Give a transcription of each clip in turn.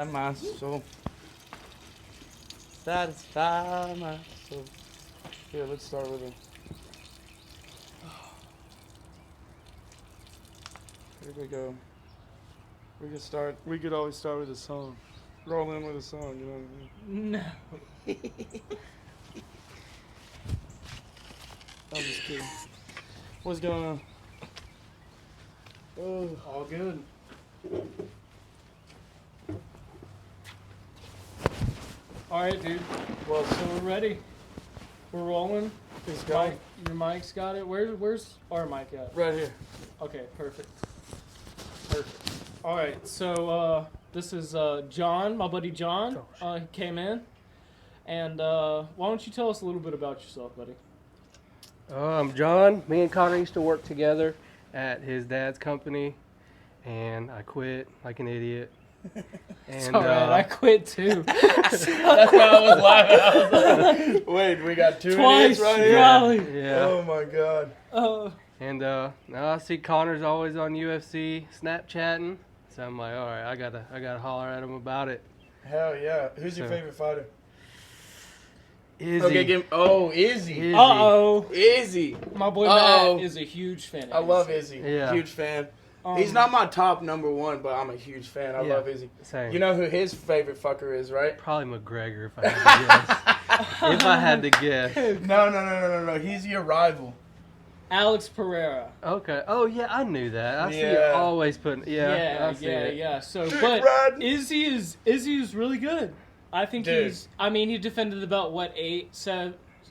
My soul. Satisfy my soul. Here, let's start with it. Here we go. We could always start with a song. Roll in with a song, you know what I mean? No. I'm just kidding. What's going on? Oh, All good. All right, dude. well, So we're ready. We're rolling. it's going Mike, your mic's got it. Where's our mic at? right here. Okay, perfect. Perfect. All right, so this is John, my buddy John. He came in. And why don't you tell us a little bit about yourself, buddy? I'm John. Me and Connor used to work together at his dad's company, and I quit like an idiot. And It's all right, I quit too. that's why I was laughing. I was like, Wait, we got two Twice, idiots right here? probably. yeah. Oh my god. And now I see Connor's always on UFC Snapchatting, so I'm like, all right, I gotta holler at him about it. Hell yeah. Who's your So- favorite fighter? Izzy. Okay, Izzy. Izzy. Uh-oh. Izzy. My boy Uh-oh. Matt is a huge fan. I love Izzy. Yeah. Huge fan. He's not my top number one, but I'm a huge fan. I Yeah. love Izzy. Same. You know who his favorite fucker is, right? Probably McGregor if I had to guess. If I had to guess. No. He's your rival. Alex Pereira. Okay. Oh yeah, I knew that. I see it Yeah. always putting. Yeah. I see it. yeah. So, Dick but riding. Izzy is really good. I think Dude. he defended the belt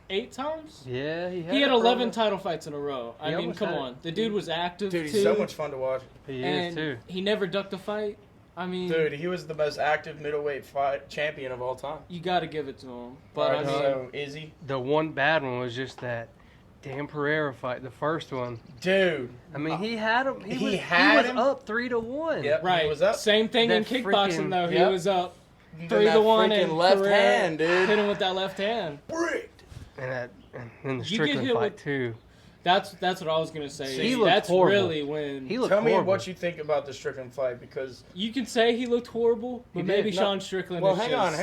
eight times. Yeah, he He had it for 11 a- title fights in a row. I He mean, almost come had it. on. The dude was active Dude, too. he's so much fun to watch. He and is too. he never ducked a fight. I mean, Dude, he was the most active middleweight fight champion of all time. you got to give it to him. But Alright, I mean, so Izzy. The one bad one was just that damn Pereira fight, the first one. Dude. I mean, he had him. He had was him? up 3-1. Yep. right. He was up. Same thing in That kickboxing freaking- though. He Yep. was up Then 3-1 that and freaking left Pereira hand, dude. hit him with that left hand. Bricked. And then the You get Strickland hit fight with- too. That's what I was gonna say. See, he looked That's horrible. really when He looked Tell me horrible. what you think about the Strickland fight, because you can say he looked horrible, but He maybe did. Sean Strickland. well, is hang just,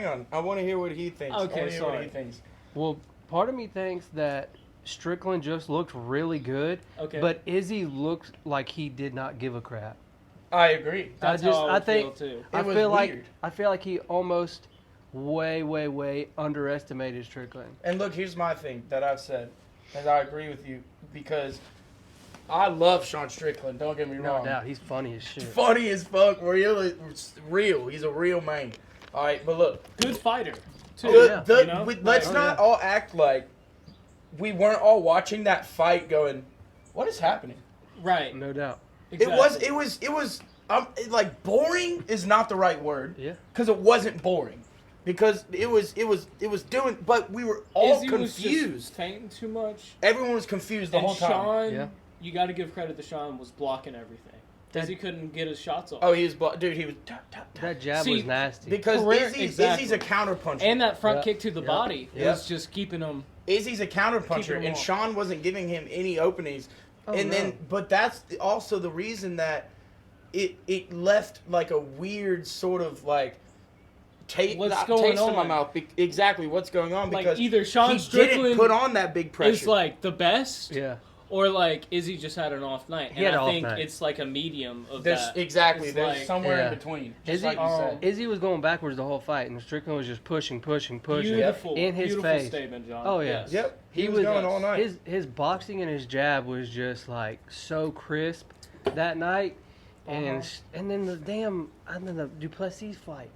on. I want to hear what he thinks. Okay, I wanna hear what sorry. he thinks. Well, part of me thinks that Strickland just looked really good, Okay, but Izzy looked like he did not give a crap. I agree. that's I just- how I, I would think- feel too. It was weird. I feel like he almost way underestimated Strickland. And look, here's my thing that I've said, and I agree with you, because I love Sean Strickland. Don't get me No wrong. doubt, he's funny as shit. Funny as fuck. Real. He's a real man. All right, but look, Good fighter too. the, you know? let's Oh, not yeah. all act like we weren't all watching that fight, going, "What is happening?" Right. No doubt. Exactly. It was like boring is not the right word, Yeah. because it wasn't boring, because it was doing, but we were all Izzy was confused. just fainting too much. Everyone was confused the And whole time. Sean, Yeah. you got to give credit to Sean, was blocking everything. Izzy couldn't get his shots off. Oh, he was, dude. He was tap, tap, tap. That jab See, was nasty. Because Pereira- Izzy's exactly. a counter puncher. And that front Yeah. kick to the Yeah. body Yeah. was just keeping him. Izzy's a counter puncher, Keeping him and off. Sean wasn't giving him any openings. Oh, and no. then, but that's also the reason that it left like a weird sort of like What's going taste in my on? mouth. Exactly what's going on, Like, because either Sean he Strickland didn't put on that big pressure. Is like the best, Yeah. or like Izzy just had an off night. He And had an I off think night. it's like a medium of there's that. exactly It's there's like- somewhere Yeah. in between, just Izzy, like you said. Izzy was going backwards the whole fight, and Strickland was just pushing. Beautiful, in his beautiful face. statement, John. Oh, yeah. Yes. Yep, he, He was was- going all night. His boxing and his jab was just like so crisp that night, and then the Duplessis fight.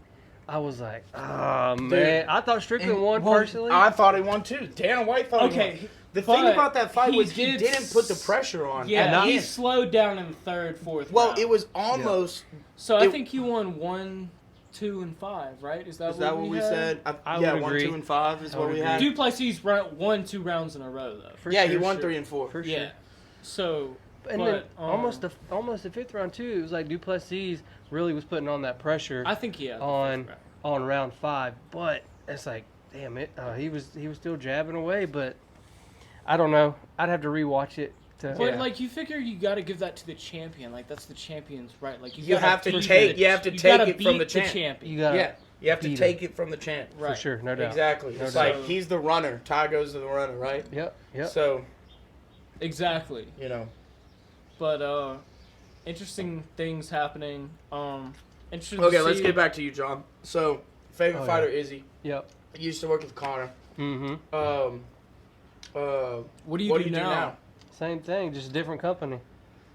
I was like, oh man, I thought Strickland won Well, personally. I thought he won too. Dana White thought he Okay, won. The thing but about that fight he was he did didn't put the pressure on. Yeah, at the he end. slowed down in the third, fourth. Well, round. it was almost. So I it- think you won 1, 2, and 5, right? Is that what we had? said? I yeah, would 1, agree. 2, and 5 is I what would we agree. had. Duplessis won 2 rounds in a row though. For Yeah, he sure, won sure. 3 and 4. For sure. Yeah. So, And but, then almost the fifth round too. It was like Duplessis really was putting on that pressure I think he had the on fifth round. on round 5, but it's like, damn it, he was still jabbing away. But I don't know. I'd have to rewatch it. But like, you figure you got to give that to the champion. Like, that's the champion's right. Like, you have to take it from the champion. You have to take it from the champ. Right. For sure, no doubt. Exactly. No It's doubt. like he's the runner. Ty goes to the runner, right? Yep. So, exactly. you know. But interesting things happening. Interesting. Okay, to let's see. get back to you, John. So, favorite fighter, Izzy. Yep. Used to work with Connor. Mm-hmm. What do you do now? Same thing, just different company.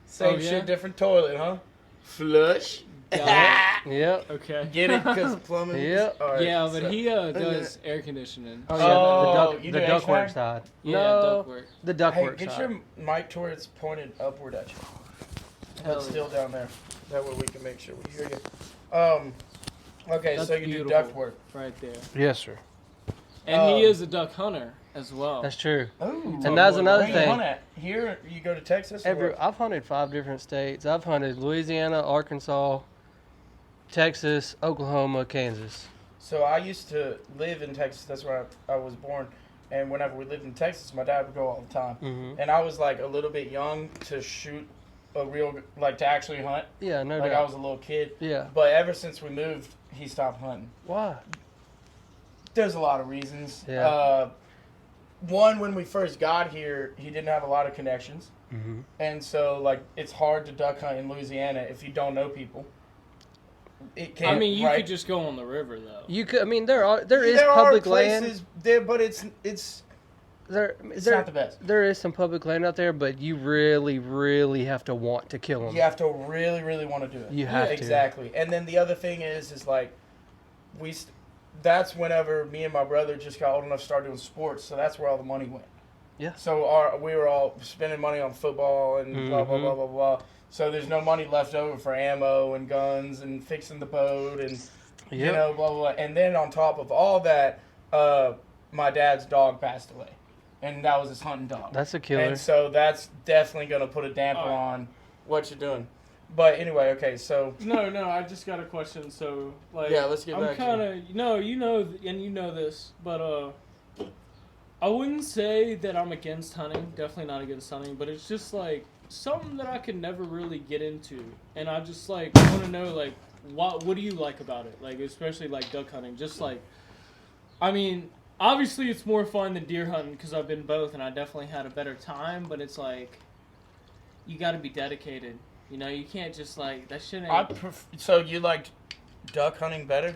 Same shit, different toilet, huh? Flush. Yep. Okay. Get it? Because plumbing. Yep. All right, Yeah, but so- he does air conditioning. Oh, Oh, yeah, you the do ductwork HVAC? side. Yeah, No, ductwork. the ductwork Hey, get side. your mic to where it's pointed upward at you. Hell It's yeah. still down there. That way we can make sure we hear you. Okay, That's so you beautiful. do duct work. Right there. Yes, sir. And he is a duck hunter as well. That's true. Oh, And that's another where you thing. hunt at? Here, you go to Texas? or what? I've hunted 5 different states. I've hunted Louisiana, Arkansas, Texas, Oklahoma, Kansas. So I used to live in Texas. That's where I was born. And whenever we lived in Texas, my dad would go all the time. Mm-hmm. And I was like a little bit young to shoot a real, like to actually hunt. Yeah, no Like I doubt. was a little kid. Yeah. But ever since we moved, he stopped hunting. Why? There's a lot of reasons. Yeah. One, when we first got here, he didn't have a lot of connections. Mm-hmm. And so, like, it's hard to duck hunt in Louisiana if you don't know people. It can't, I mean, you right? could just go on the river though. You could. I mean, there is there public are land. places there, but it's There, not there, the best. there is some public land out there, but you really, really have to want to kill them. You have to really, really want to do it. You have to. Exactly. And then the other thing is like, that's whenever me and my brother just got old enough to start doing sports, so that's where all the money went. Yeah. So we were all spending money on football and blah, blah, Mhm. blah, blah, blah. So there's no money left over for ammo and guns and fixing the boat and, you Yep. know, blah, blah, blah. And then on top of all that, my dad's dog passed away. And that was his hunting dog. That's a killer. And so that's definitely going to put a damper All right. on what you're doing. But anyway, okay, so No, I just got a question. So, like, yeah, let's get I'm back kind to of, and you know this, but I wouldn't say that I'm against hunting. Definitely not against hunting, but it's just like something that I could never really get into, and I just like want to know like what do you like about it? Like especially like duck hunting. Just like, I mean, obviously it's more fun than deer hunting because I've been both, and I definitely had a better time. But it's like you got to be dedicated. You know, you can't just like that shit ain't. so you liked duck hunting better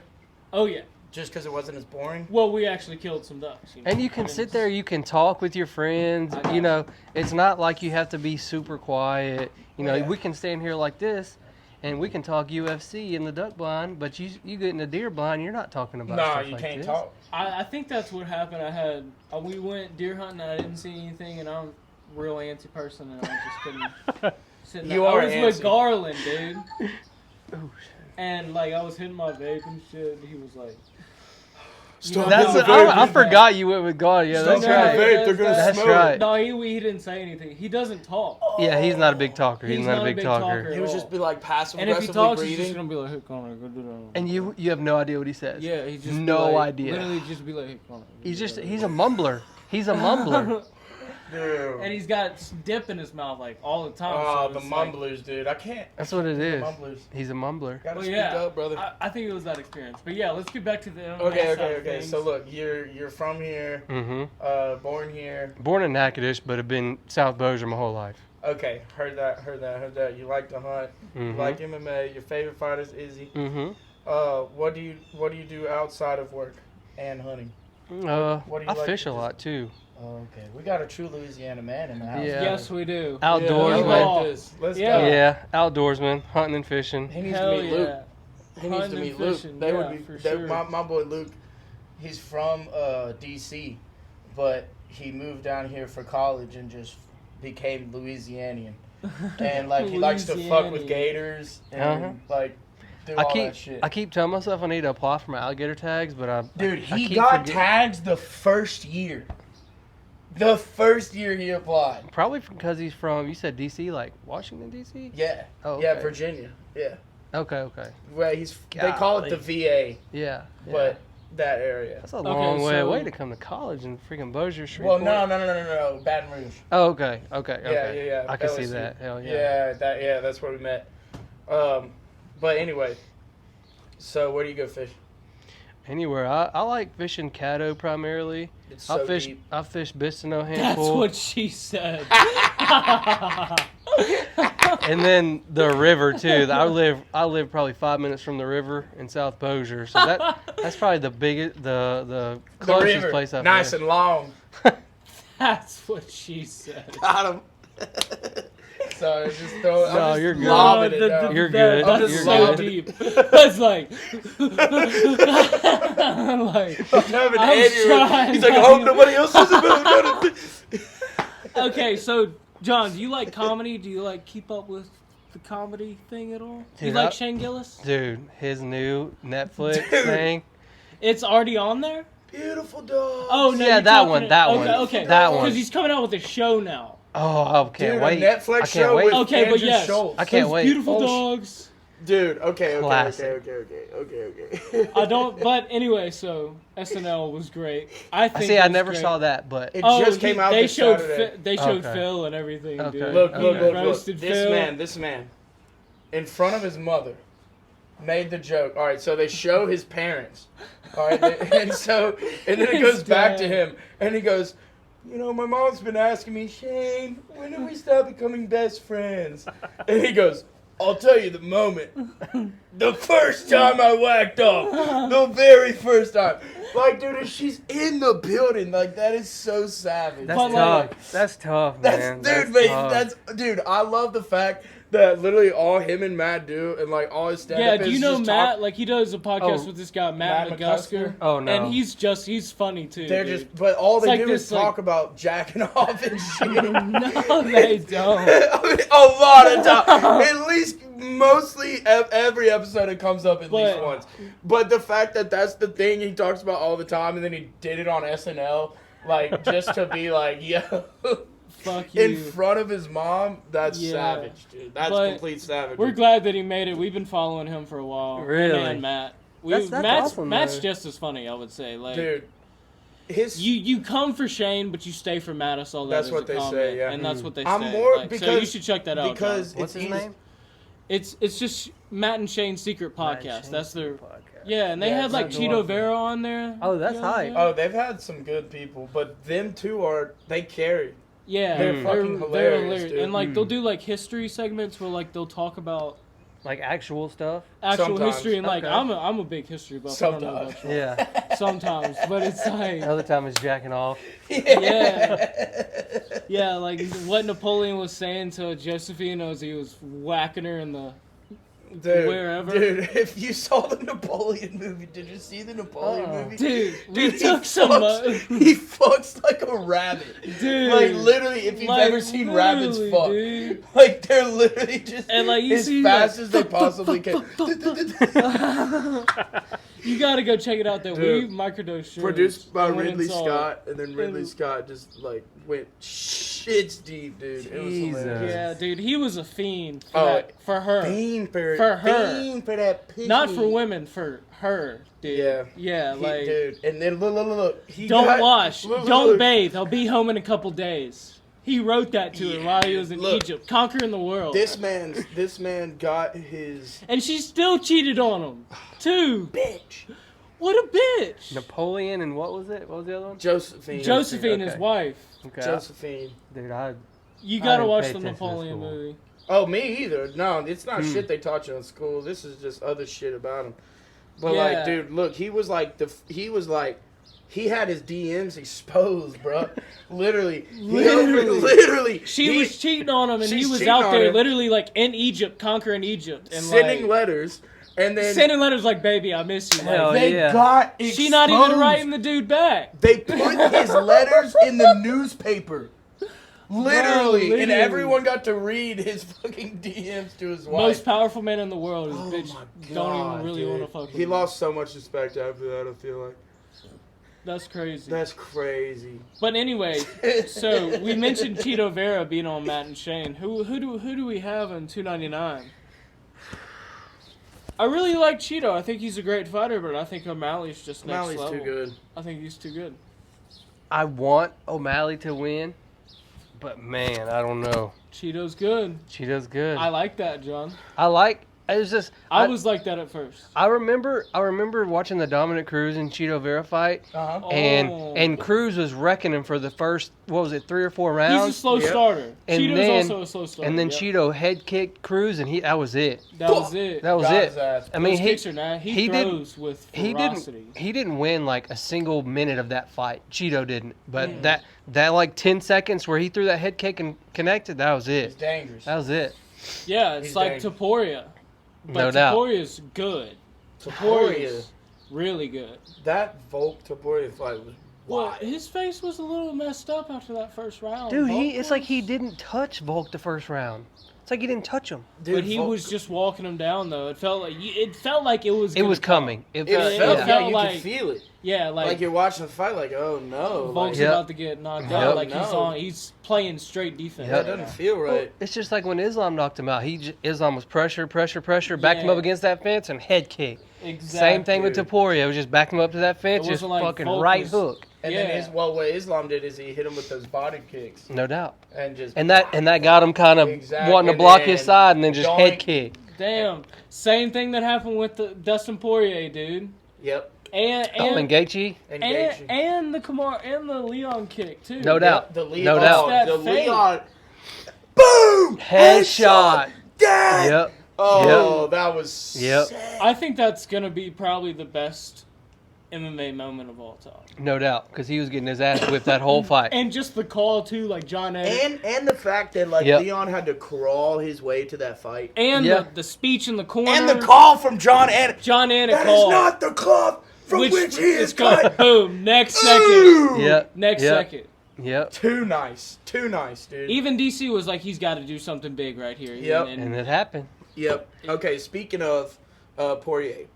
Oh yeah. just because it wasn't as boring? Well, we actually killed some ducks. You know? And you can sit there, you can talk with your friends. I know. You know, it's not like you have to be super quiet. You know, Yeah. we can stand here like this, and we can talk UFC in the duck blind. But you get in the deer blind, you're not talking about. No, stuff you like can't this. talk. I think that's what happened. I had we went deer hunting. And I didn't see anything, and I'm a real antsy person, and I just couldn't. You are I was antsy. with Garland, dude, Oh, and like I was hitting my vape and shit. And he was like, Stop That's hitting the I, vape. I forgot you went with God. Yeah, Stop that's hitting the right. vape, they're gonna That's smoke it. right. No, he didn't say anything. He doesn't talk. Yeah, he's not a big talker. He's, He's not a big talker. He would just be like passive And if he aggressively talks, he's just breathing. gonna be like, "Hey, Connor, go do that." And you have no idea what he says. Yeah, he just No be like, idea. Literally, just be like, "Hey, Connor." go He's do just that." he's a mumbler. He's a mumbler. Dude. And he's got dip in his mouth like all the time. Oh, so the it's like- mumblers, dude. I can't. That's what it The is. mumblers. He's a mumbler. Gotta Well, speak yeah, up, brother. I think it was that experience. But yeah, let's get back to the Okay. side of things. So look, you're from here, Mm-hmm. born here. Born in Natchitoches, but have been South Bossier my whole life. Okay, heard that. You like to hunt. You Mm-hmm. like MMA. Your favorite fighter is Izzy. Mm-hmm. What do you do outside of work and hunting? What do you I like fish to a do? lot too. Okay, we got a true Louisiana man in the house. Yeah. Yes, we do. Outdoors, yeah, man. like this. Let's Yeah. go. Yeah, outdoorsman, hunting and fishing. He needs Hell to meet yeah. Luke. He needs to Hunting meet and Luke. fishing, They yeah, would be. for They, sure. my boy Luke, he's from D.C., but he moved down here for college and just became Louisianian. And like he likes to fuck with Louisianian. gators and Uh-huh. like do I all keep that shit. I keep telling myself I need to apply for my alligator tags, but Dude, I he keep got forgetting. tags the first year. The first year he applied. Probably because he's from, you said D.C., like Washington, D.C.? Yeah. Oh, Yeah, okay. Virginia. Yeah. Okay. Well, they call it the VA, Yeah. but that area. That's a long way so- away to come to college in freaking Bossier Street. Well, no, Baton Rouge. Oh, okay. Yeah. I can see LSU. that. Hell yeah. Yeah, that's where we met. But anyway, so where do you go fish? Anywhere. I like fishing Caddo primarily. It's so deep. I fish Bistineau That's handful. what she said. And then the river too. I live probably 5 minutes from the river in South Bossier, so that's probably the biggest, the The closest river, place I've nice been. and long. That's what she said. Got him. So just throw it. No, you're good. Lobbing it down. You're good. That's I'm just so lobbing deep. That's like, like I'm having I was Andrew. trying He's like, I not hope to- nobody else says about it. okay, so John, do you like comedy? Do you like keep up with the comedy thing at all? Do you Dude, like Shane Gillis? Dude, his new Netflix Dude. thing. It's already on there. Beautiful dog. Oh no, Yeah, you're that talking one, to- that okay, one, okay, that one. Because he's coming out with a show now. Oh, I can't Dude, wait. a Netflix I can't show wait. with Okay, but Andrew yes. Schultz. I can't Those wait. Beautiful Oh, dogs. Dude, okay. Classic. Okay. I don't. But anyway, so SNL was great. I think. See, it I was never great. saw that, but It just came out They this showed Saturday. they showed Okay. Phil and everything, Okay. dude. Look, He look. roasted Phil. This man, in front of his mother, made the joke. All right, so they show his parents. All right, and then it His goes back to dad. him, and he goes, you know, my mom's been asking me, Shane, when do we stop becoming best friends? And he goes, I'll tell you the moment. The first time I whacked off. The very first time. Like, dude, if she's in the building, like, that is so savage. that's But, tough. like, That's tough, That's man. Tough. dude. I love the fact that literally all him and Matt do, and like all his stand Yeah, up do is you know just Matt? talk- Like he does a podcast Oh, with this guy Matt Matt McGusker. Oh, no. And he's funny too. They're dude. just, but all It's they like do this, is talk about jacking off and shit. No, they don't. I mean, a lot of time. At least, mostly every episode it comes up at least But- once. But the fact that that's the thing he talks about all the time, and then he did it on SNL, like just to be like, yo. Fuck you. In front of his mom, that's Yeah. savage, dude. That's But complete savage. We're glad that he made it. We've been following him for a while. Really? Him and Matt. That's Matt's awesome, Matt's though. just as funny, I would say. Like Dude, his you come for Shane, but you stay for Matt. I saw that. That's as what a they say, comment, yeah. and that's what they I'm say. more Like, so you because- should check that out. because John. What's his it's name? It's just Matt and Shane's secret Matt podcast. Shane's That's their podcast. yeah, and they Yeah, had it's like not Cheeto going- Vera on there. Oh, that's You know, hype. yeah. Oh, they've had some good people, but them two they carry. Yeah, They're fucking hilarious, dude. and like they'll do like history segments where like they'll talk about Like actual stuff. actual Sometimes. history, and like Okay. I'm a big history buff. I don't know Sometimes. about you. Yeah. Sometimes, but it's like Another time is jacking off. yeah, like what Napoleon was saying to Josephine as he was whacking her in the Dude, wherever. Dude, if you saw the Napoleon movie, did you see the Napoleon movie? dude. Dude, We took some. he fucks like a rabbit. Dude, Like, literally, if you've like, ever seen rabbits literally, fuck. dude. Like, they're literally just And, like, you as see, fast like, as they possibly can. You gotta go check it out. That Dude, we microdose shrooms. Produced by and went Ridley and saw it. Scott, and then Ridley And- Scott just, like, went shits deep, dude. It was Jesus. hilarious. Yeah, dude, he was a fiend for, Oh, for her. Fiend for her. Fiend for that pussy. Not for women, for her, dude. Yeah. Yeah, like, Dude. And then look. He don't got- wash, look, don't look. bathe. I'll be home in a couple days. He wrote that to her while he was in Look. Egypt, conquering the world. This man got his And she still cheated on him, too. bitch. What a bitch. Napoleon and what was it? What was the other one? Josephine. Josephine, his Okay. wife. Okay. Josephine. Dude, You I gotta didn't watch pay the attention to Napoleon school. movie. Oh, me either. No, it's not Hmm. shit they taught you in school. This is just other shit about him. But Yeah. like, dude, look, he was like he had his DMs exposed, bro. Literally. Literally. She He- was cheating on him, and he she's was cheating out on there him. literally like in Egypt, conquering Egypt, and sending like letters, and then sending letters like, "Baby, I miss you." Hell Like, they yeah. got exposed. she not even writing the dude back. They put his letters in the newspaper. Literally. literally. And everyone got to read his fucking DMs to his wife. Most powerful man in the world is Oh bitch. my Don't God, even really dude. want to fuck with He him. lost so much respect after that, I feel like. That's crazy. That's crazy. But anyway, so we mentioned Cheeto Vera being on Matt and Shane. Who do we have in 299? I really like Cheeto. I think he's a great fighter, but I think O'Malley's just next O'Malley's level. too good. I think he's too good. I want O'Malley to win, but man, I don't know. Cheeto's good. Cheeto's good. I like that, John. It was just I was like that at first. I remember watching the Dominic Cruz and Cheeto Vera fight, Oh. and Cruz was wrecking him for the first 3 or 4 rounds. He's a slow Yep. starter. And Cheeto's then- also a slow starter. And then yep. Cheeto head kicked Cruz, and that was it. That was it. That was Got it. his ass. I mean, Those he kicks are nice. He throws with ferocity. he didn't win like a single minute of that fight. Cheeto didn't, but that like 10 seconds where he threw that head kick and connected, that was It's it. dangerous. That was it. Yeah, it's He's like dangerous. Taporia. But No doubt. Taporia's good. Taporia. Taporia's really good. That Volk Taporia fight was Well, wild. his face was a little messed up after that first round. Dude, Volk it's like was. he didn't touch Volk the first round. It's like he didn't touch him. Dude, But he Volk- was just walking him down, though. It felt like it was. It gonna was come. coming. It Yeah, felt, it yeah, felt you like- could feel it. Yeah, Like you're watching the fight, like, oh no. Volk's Like, Yep. about to get knocked Yep. out. Like No. he's playing straight defense. Yep. that doesn't feel right. It's just like when Islam knocked him out. Islam was pressure, backed him Yeah. up against that fence and head kick. Exactly. Same thing with Dude. Taporia. It was just back him up to that fence, It just wasn't like fucking Volk right was- hook. And Yeah. then what Islam did is he hit him with those body kicks No doubt. and just And that got him kind of Exactly. wanting to And block then his side and then just head doink. kick. Damn. Same thing that happened with the Dustin Poirier, dude. Yep. And And Gaethje. Engage you. and the Kamar and the Leon kick too. No doubt. The Leon, No doubt. That the fake. Leon. Boom! Headshot. Dead! Yep. Oh, that was Yep. sick. I think that's gonna be probably the best MMA moment of all time. No doubt. Because he was getting his ass whipped that whole fight. And just the call too, like John Ed. And the fact that like Yep. Leon had to crawl his way to that fight. And Yeah. the speech in the corner. And the call from John Anik. John Anik That call. is not the club from which he is called. cut. Boom. Next second. Ooh! Yep. Next Yep. second. Yep. Too nice, dude. Even DC was like, he's got to do something big right here. Yep. And it happened. Yep. Okay, speaking of Poirier.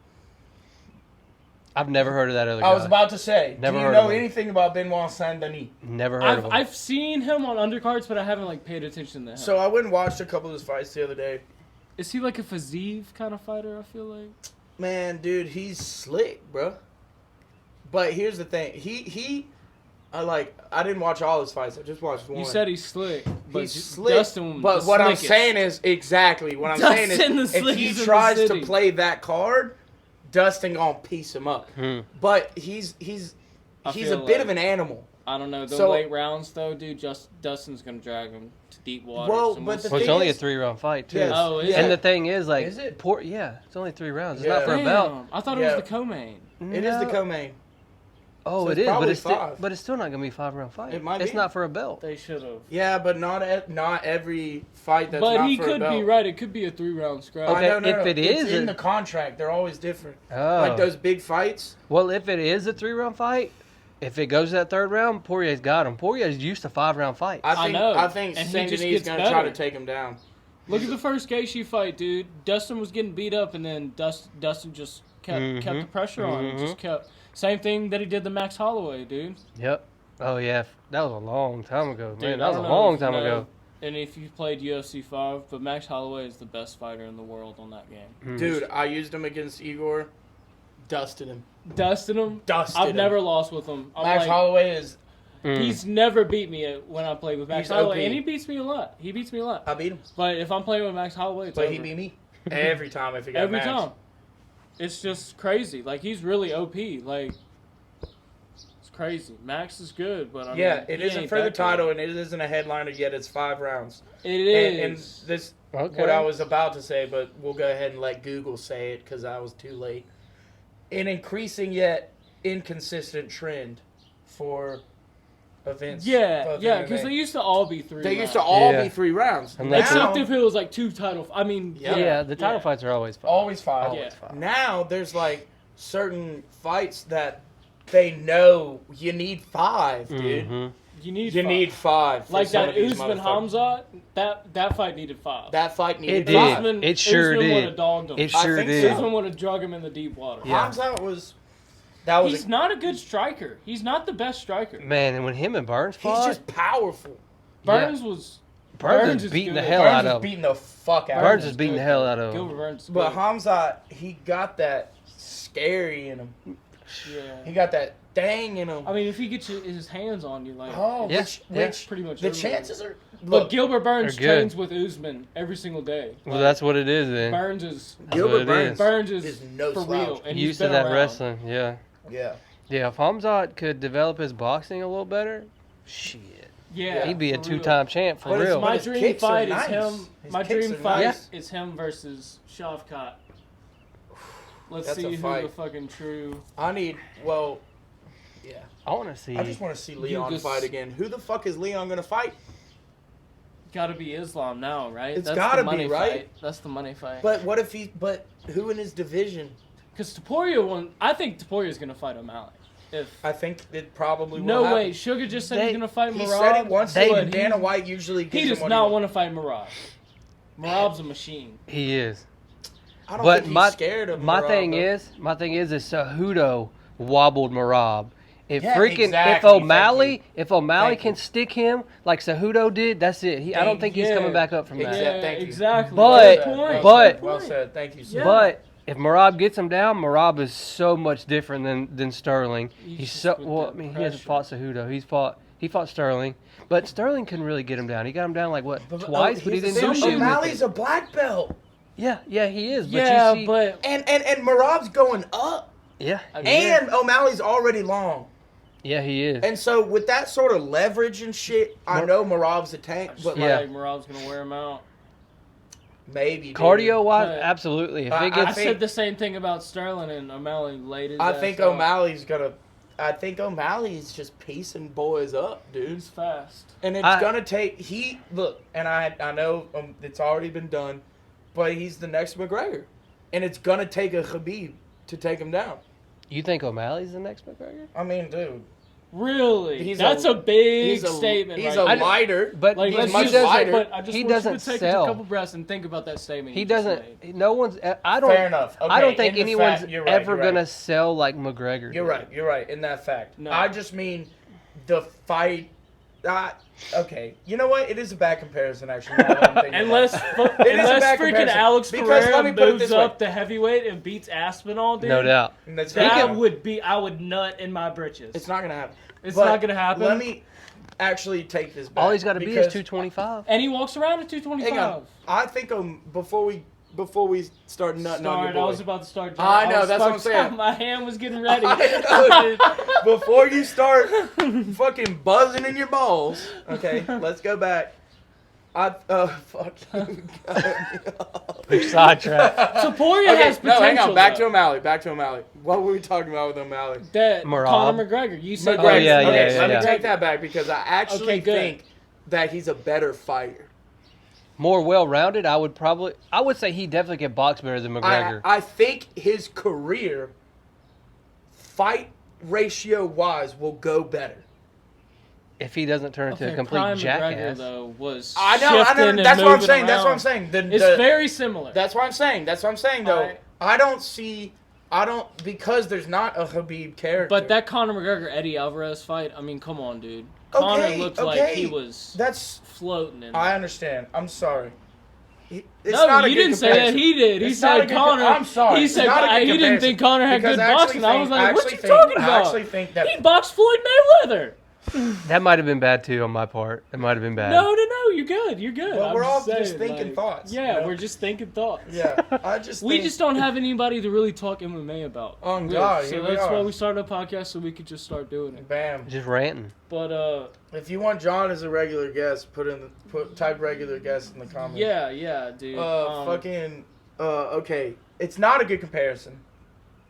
I've never heard of that other guy. I was about to say, Never do you heard know of him. anything about Benoit Saint-Denis? Never heard of him. I've seen him on undercards, but I haven't like paid attention to him. So I went and watched a couple of his fights the other day. Is he like a Fazeev kind of fighter? I feel like. Man, dude, he's slick, bro. But here's the thing. I didn't watch all his fights. I just watched one. You said he's slick, but He's slick. Dustin, but the what I'm slickest. saying is exactly what I'm Dustin saying the is if he slickest in the tries to city. play that card, Dustin gonna piece him up. But he's I a feel bit like- of an animal. I don't know. The So- late rounds, though, dude, Dustin's going to drag him to deep water. Well, so but we'll the see. Well, it's thing only is- a 3-round fight, too. Yes. Oh, is Yeah. And it? the thing is, like, Is it? Yeah, it's only 3 rounds. It's Yeah. not for a belt. Damn, I thought Yeah. it was the co-main. It is the co-main. Oh, So it it's is, but probably it's still, 5. but it's still not gonna be a 5-round fight. It might It's be. not for a belt. They should have. Yeah, but not every fight that's But not he for a could belt. be right. It could be a 3-round scrap. Okay. I know, if it it's is in a- the contract. They're always different. Oh, Like those big fights. Well, if it is a 3-round fight, if it goes to that 3rd round, Poirier's got him. Poirier's used to 5-round fights. I know. think And he Saint just Denis is gets gonna try to better. take him down. Look at the first Gaethje fight, dude. Dustin was getting beat up, and then Dustin just kept the pressure on him. Just kept. Same thing that he did to Max Holloway, dude. Yep. Oh yeah, that was a long time ago, man. Dude, That I was a don't know long if you time know- ago. And if you played UFC 5, but Max Holloway is the best fighter in the world on that game. Dude, I used him against Igor. Dusted him. Dustin him. Dusted I've him. never lost with him. I'm Max like, Holloway is. He's never beat me when I played with Max He's Holloway, OP. and he beats me a lot. He beats me a lot. I beat him. But if I'm playing with Max Holloway, it's But over. he beat me every time if he got Every Max. time. It's just crazy. Like, he's really OP. Like, it's crazy. Max is good, but I Yeah, mean, it he isn't ain't for the that title, good. and it isn't a headliner yet. It's 5 rounds. It And is. this, Okay. what I was about to say, but we'll go ahead and let Google say it because I was too late. An increasing yet inconsistent trend for events. Yeah, of yeah, MMA. because they used to all be 3 They rounds. used to all Yeah. be 3 rounds. Unless Except Now, if it was like 2 title. I mean, Yeah. Yeah, the title Yeah. fights are always fun. always 5. Always Yeah. fun. Now there's like certain fights that they know you need 5, dude. Mhm. you need You 5. need 5. for Like some that of these Usman motherfuckers. Hamzat, that fight needed 5. That fight needed It did. 5. Usman, It sure Usman would did. have dogged him. It I sure think did. so. Usman would have drug him in the deep water. Yeah. Hamzat was. That was. He's not a good striker. He's not the best striker. Man, and when him and Burns He's fought, just powerful. Burns was Burns is is beating the good. hell Burns out is of him. beating the fuck out Burns of is him. beating the hell out of him. Gilbert Burns is good. But Hamzat, he got that scary in him. Yeah. He got that dang in him. I mean, if he gets his hands on you, like, Oh, Yeah, which pretty much the everybody. chances are. But Look, Gilbert Burns They're good. trains with Usman every single day. Well, Like, that's what it is then. Burns is That's what it is. Burns is is no for slouch. real, and he's Used to been that around. wrestling, yeah. Yeah. Yeah, if Hamzat could develop his boxing a little better, shit. Yeah, He'd be a for two-time champ for But it's real. my- My his dream kicks are fight nice. is him. His My kicks dream are fight nice. is him versus Shavkat. Let's That's a see who's fight. the fucking true. Yeah. I want to see. I just want to see Leon Yugas- fight again. Who the fuck is Leon gonna fight? Got to be Islam now, right? It's That's gotta the be, money right? Fight. That's the money fight. But what if he? But who in his division? Because Taporia won. I think Taporia's gonna fight O'Malley. If I think it probably will no happen. way, Sugar just said They- he's gonna fight He Marab. said he wants They- to, but and Dana White usually gives he does him what not he want to fight Marab. Marab's a machine. He is. I don't But think he's my scared of my Merab, thing though. is Cejudo wobbled Marab. If Yeah, freaking exactly, if O'Malley Thank can you. stick him like Cejudo did, that's it. I don't think he's Yeah. coming back up from that. Exactly. Thank you. exactly. But- Good point. but- Good Well point. said. Thank you, sir. Yeah. But if Marab gets him down, Marab is so much different than Sterling. He's He's just so with well. that I mean, he hasn't pressure. fought Cejudo. He fought Sterling, but Sterling couldn't really get him down. He got him down like what But, twice, but he here's didn't the do thing, shit. with O'Malley's it. a black belt, Yeah, he is. But Yeah, you see, but and Marab's going up, yeah, I- he is. and O'Malley's already long. Yeah, he is. And so with that sort of leverage and shit, I know Marab's a tank, I just but Yeah. like Marab's gonna wear him out. maybe dude. Cardio wise, But- absolutely. If I- it I gets, think- said the same thing about Sterling and O'Malley laid his I ass think out. O'Malley's gonna. I think O'Malley's just piecing boys up, dude. He's fast. And it's gonna take and I know it's already been done, but he's the next McGregor, and it's gonna take a Khabib to take him down. you think O'Malley's the next McGregor? I mean, dude, Really? He's That's a big he's a statement. He's right a there. lighter, But Like, he's let's much just, lighter. but I just He want doesn't you to take sell. a couple breaths and think about that statement. He you just doesn't. made. No one's. I don't. Fair enough. Okay, I don't think in the anyone's fact- you're right, ever you're right. gonna sell like McGregor. You're right. You're right in that fact. No. I just mean the fight. Okay, you know what? It is a bad comparison, actually. now that I'm thinking about Unless, it. It is a unless bad freaking comparison. Alex Because Pereira let me put it moves this way. up to heavyweight and beats Aspinall, dude. No doubt. And that's That not- would be. I would nut in my britches. It's not gonna happen. It's But not gonna happen. Let me actually take this back. All he's got to be is because- 225. And he walks around at Hang 225. on. I think before we start nutting on your I boy. was about to start. I know, was that's what I'm about to- saying. My hand was getting ready. I know, dude. Before you start fucking buzzing in your balls, okay, let's go back. Fuck you. Big sidetrack. Taporia has Okay, no, hang potential, on. Back to though. O'Malley. Back to O'Malley. What were we talking about with O'Malley? That Marab. Conor McGregor. You said Oh, McGregor. yeah, Okay, yeah, let yeah. me take that back because I actually Okay, good. think that he's a better fighter. More well-rounded, I would say he definitely can box better than McGregor. I think his career, fight ratio wise, will go better. if he doesn't turn into a complete Prime McGregor jackass. though was I know. shifting and That's what I'm moving saying. That's what I'm around. saying. It's very similar. That's what I'm saying. That's what I'm saying, though. Because there's not a Khabib character. But that Conor McGregor Eddie Alvarez fight, I mean, come on, dude. Conor looked like he was That's. floating in. I understand. I'm sorry. It's No, not a you good didn't say that. comparison. He did. He It's not a said good Conor. I'm sorry. He It's said not a good he didn't comparison. think Conor had Because good I actually boxing. I was think- like, what actually you think- talking I about? actually think that- He boxed Floyd Mayweather. That might have been bad too on my part. It might have been bad. No, you're good. You're good. Well, I'm we're all just saying, thinking like, thoughts, Yeah, you know? we're just thinking thoughts. Yeah, I just. We think- just don't have anybody to really talk MMA about. Oh, with. God, So here we that's are. why we started a podcast so we could just start doing it. Bam. Just ranting. But If you want John as a regular guest, type regular guest in the comments. yeah, dude. Okay, it's not a good comparison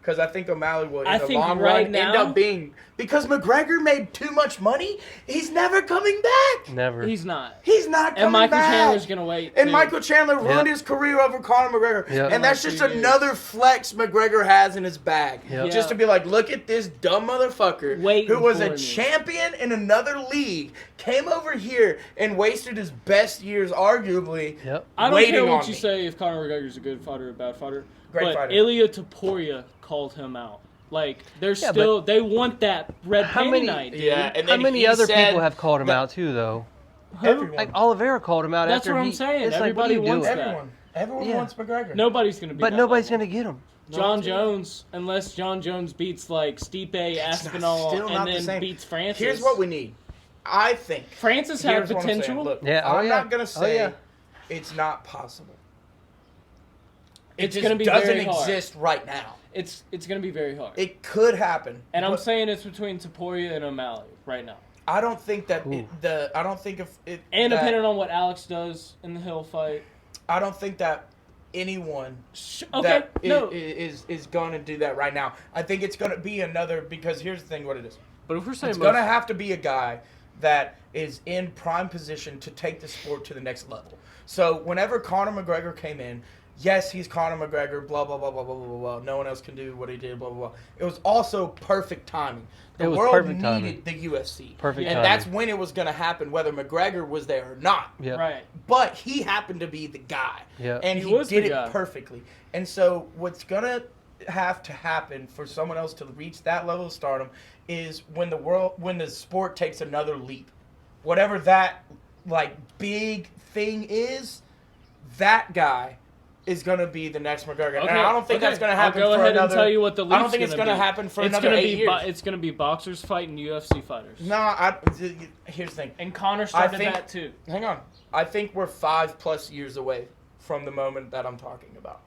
because I think O'Malley will I in the think long right run end now- up being because McGregor made too much money. He's never coming back. Never. He's not. He's not coming And Michael back. Chandler's gonna wait. And too. Michael Chandler ruined Yep. his career over Conor McGregor. Yep. And that's just 2 years. another flex McGregor has in his bag. Yep. Just to be like, look at this dumb motherfucker Waiting who was for a me. champion in another league, came over here and wasted his best years, arguably. Yep. I don't waiting care what on you me. say if Conor McGregor's a good fighter or a bad fighter. Great but fighter. Ilya Taporia called him out. Like, they're Yeah, they want that red How panty many- night, dude. Yeah, and How then many he other said people have called him that- out too, though? Everyone. Like Oliveira called him out That's after what I'm saying. It's Everybody like, what are you wants doing? that. Everyone Yeah. wants McGregor. Nobody's gonna be. But that nobody's level. gonna get him. John Jones, unless John Jones beats like Stipe, Aspinall, still not and the then same. beats Francis. Here's what we need. I think. Francis had Here's what I'm saying. potential. Look, Yeah, I'm yeah. not gonna Oh, say yeah. it's not possible. It's It gonna just be doesn't very hard. exist right now. It's gonna be very hard. It could happen. And I'm but saying it's between Taporia and O'Malley right now. I don't think that Ooh. I don't think if it And that, depending on what Alex does in the Hill fight. I don't think that anyone Okay, that no. is going to do that right now. I think it's going to be another, because here's the thing, what it is. But if we're saying It's going to have to be a guy that is in prime position to take the sport to the next level. So whenever Conor McGregor came in, yes, he's Conor McGregor, blah, blah, blah, blah, blah, blah, blah, blah. No one else can do what he did, blah, blah, blah. It was also perfect timing. The It was world perfect needed timing. the UFC. Perfect And timing. that's when it was going to happen, whether McGregor was there or not. Yeah. right. But he happened to be the guy. Yeah. And He he was did the it guy. perfectly. And so what's going to have to happen for someone else to reach that level of stardom is when the sport takes another leap. Whatever that like big thing is, that guy is going to be the next McGregor. And I don't think that's going to happen I'll go for ahead another. and tell you what the leap's I don't think it's gonna going to be. happen for It's another gonna 8 be years. it's going to be boxers fighting UFC fighters. No, here's the thing. And Conor started think- that too. Hang on. I think we're 5+ years away from the moment that I'm talking about.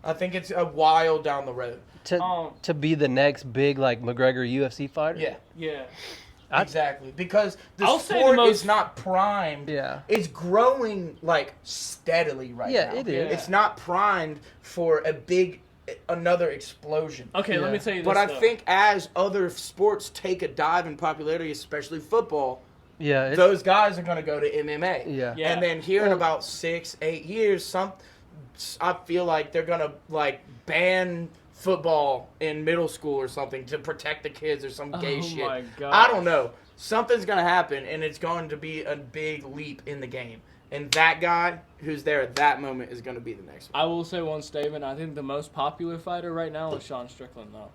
I think it's a while down the road. To be the next big like McGregor UFC fighter. Yeah, Yeah. exactly. Because the I'll say sport the most- is not primed. Yeah. It's growing like steadily right Yeah, now. it is. It's not primed for another explosion. Okay, let Yeah. me tell you this. But I though. think as other sports take a dive in popularity, especially football, Yeah. those guys are going to go to MMA. Yeah. Yeah. And then here in Well- about 6-8 years, I feel like they're going to like ban football in middle school or something to protect the kids or some gay Oh shit. my gosh. I don't know. Something's going to happen, and it's going to be a big leap in the game. And that guy who's there at that moment is going to be the next one. I will say one statement. I think the most popular fighter right now is Sean Strickland, though.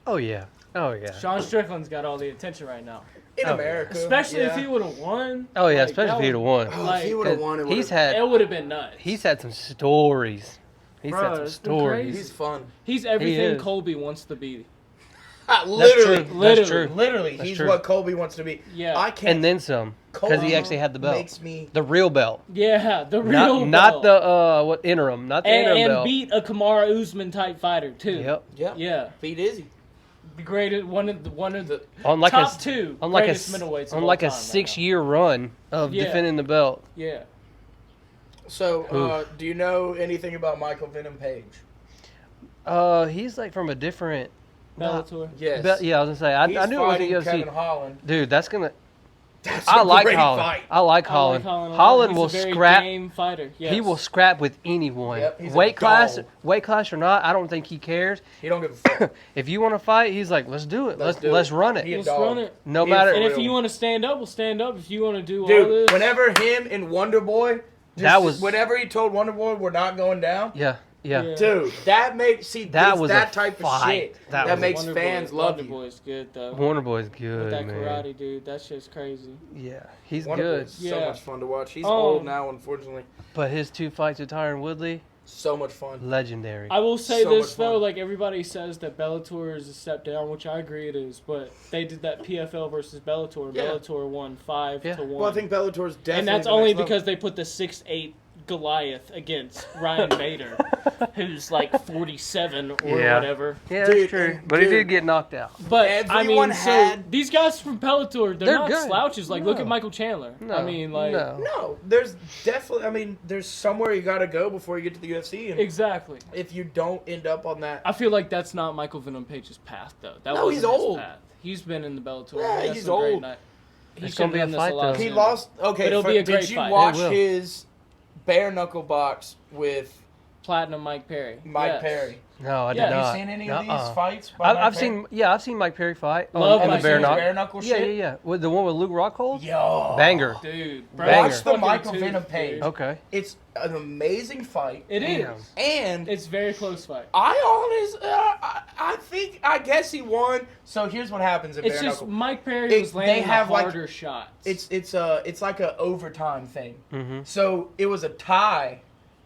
Oh yeah. Oh yeah. Sean Strickland's got all the attention right now. In Oh, America. Especially if yeah. he would have won. Oh yeah. Like, Especially that if he'd have won. Oh, like, if he would have won, He's It had would have been nuts. he's had some stories. He's Bro, had some it's been stories. crazy. He's fun. He's everything is. Colby wants to be. Literally. True. Literally. That's true. Literally, That's he's true. what Colby wants to be. Yeah. I can't. And then some, because he actually had the belt, Makes me. the real belt, Yeah, the real not belt. the what interim, not the interim and belt. beat a Kamara Usman type fighter too. Yep. Yeah. Yeah. Beat Izzy. The greatest one of the On like top a two on like greatest a middleweights. on of like all a time right 6-year run of Yeah. defending the belt. now. Yeah. So, do you know anything about Michael Venom Page? He's like from a different. Bellator. Yes. Yeah, I was gonna say He's I knew it was fighting the UFC. Kevin Holland. Dude, that's gonna. That's I a like great Holland. fight. I like I Holland. like Holland. a lot. Holland He's will a very scrap. game fighter. Yes. He will scrap with anyone. Yep, he's a weight dog. class or not, I don't think he cares. He don't give a fuck. If you want to fight, he's like, let's do it. Let's do Let's it. run it. He a Let's dog. run it. No He matter. for And if real. you want to stand up, we'll stand up. If you want to do all Dude, this, whenever him and Wonder Boy, whenever he told Wonder Boy we're not going down, Yeah. Yeah. dude, that makes That was that a type of fight. shit That that was- makes Wonder fans Boy, love Wonder you. Boy's good though. Warner Boy's With good, that man. karate dude, that shit's crazy. Yeah, he's Wonder good. Boy's so Yeah. much fun to watch. He's Um, old now, unfortunately. But his 2 fights with Tyron Woodley, So much fun. legendary. I will say So this much though, fun. like everybody says that Bellator is a step down, which I agree it is. But they did that PFL versus Bellator, and Yeah. Bellator won 5-1. Well, I think Bellator's definitely. and that's the only next level. because they put the 6'8" Goliath against Ryan Bader, who's like 47 or Yeah. whatever. Yeah, Dude, that's true. and But he dude, did get knocked out. But I Everyone mean, so had- these guys from Bellator, they're They're not good. slouches. Like, look No. at Michael Chandler. No, I mean, like, no. No, there's definitely. I mean, there's somewhere you got to go before you get to the UFC, and exactly. if you don't end up on that, I feel like that's not Michael Venom Page's path, though. That No, wasn't he's his old. path. He's been in the Bellator. Yeah, He has he's some great old. night- He It's should gonna be a done this fight, lot though. he sooner. lost. Okay, But it'll be a great did you fight. It watch will. his bare knuckle box with Platinum Mike Perry. Mike Yes. Perry. No, I did Yeah, not. Have you seen any of Nuh-uh. these fights? By Mike I've Perry? I've seen Mike Perry fight Love on the Mike bare Perry. knuckle. Bare knuckle Yeah, shit? yeah. With the one with Luke Rockhold? Yo. Banger. Dude, Banger. Watch the fucking Michael tooth, Venom page. dude. Okay. It's an amazing fight. It Damn. is. And It's very close fight. I guess he won. So here's what happens in It's bare just knuckle. Mike Perry It- was they landing have, the like- harder shots. It's like an overtime thing. Mm-hmm. So it was a tie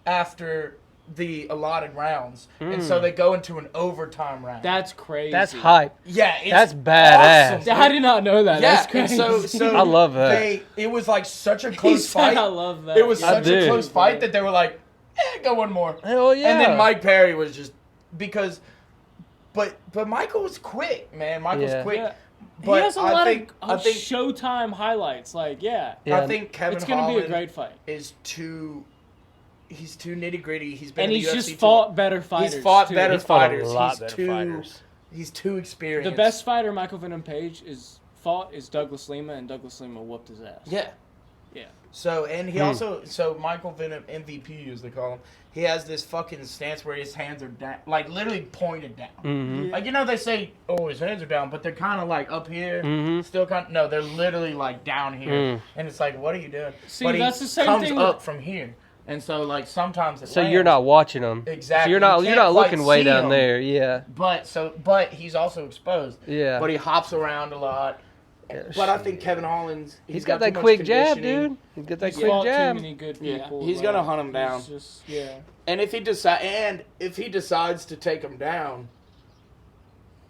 after the allotted rounds, and Mm. so they go into an overtime round. That's crazy. That's hype. yeah, it's That's badass. awesome. I did not know that. Yeah, That's crazy. and so I love that. It was like such a he close said, fight. I love that. It was I such a did. close fight that they were like, go one more. Hell yeah. And then Mike Perry was just because, but Michael was quick, man. Michael's Yeah. quick. Yeah. But He has a I lot think of I think Showtime highlights. Like, yeah. Yeah. I think Kevin It's going to be a Holland great fight. is too. He's too nitty gritty. He's been And in he's the just UFC too fought better fighters. He's fought too. better He's fought a fighters. lot He's better too. fighters. He's too experienced. The best fighter Michael Venom Page fought is Douglas Lima, and Douglas Lima whooped his ass. Yeah. Yeah. So and he also Michael Venom MVP as they call him. He has this fucking stance where his hands are down, like literally pointed down. Mm-hmm. Like they say, oh, his hands are down, but they're kind of like up here, Mhm. still kind. No, they're literally like down here, Mm. and it's like, what are you doing? See, but that's he the same comes thing up with- from here, and so like sometimes it So lands. you're not watching them. Exactly. So you're You not can't looking quite way see down 'em. there. Yeah. But he's also exposed. Yeah. But he hops around a lot. Yeah, But I think Kevin Holland's He's got too that much quick jab, conditioning. dude. He's got that He's quick fought jab. too many good Yeah, people. he's gonna hunt 'em down. He's just, yeah. And if he decides to take him down,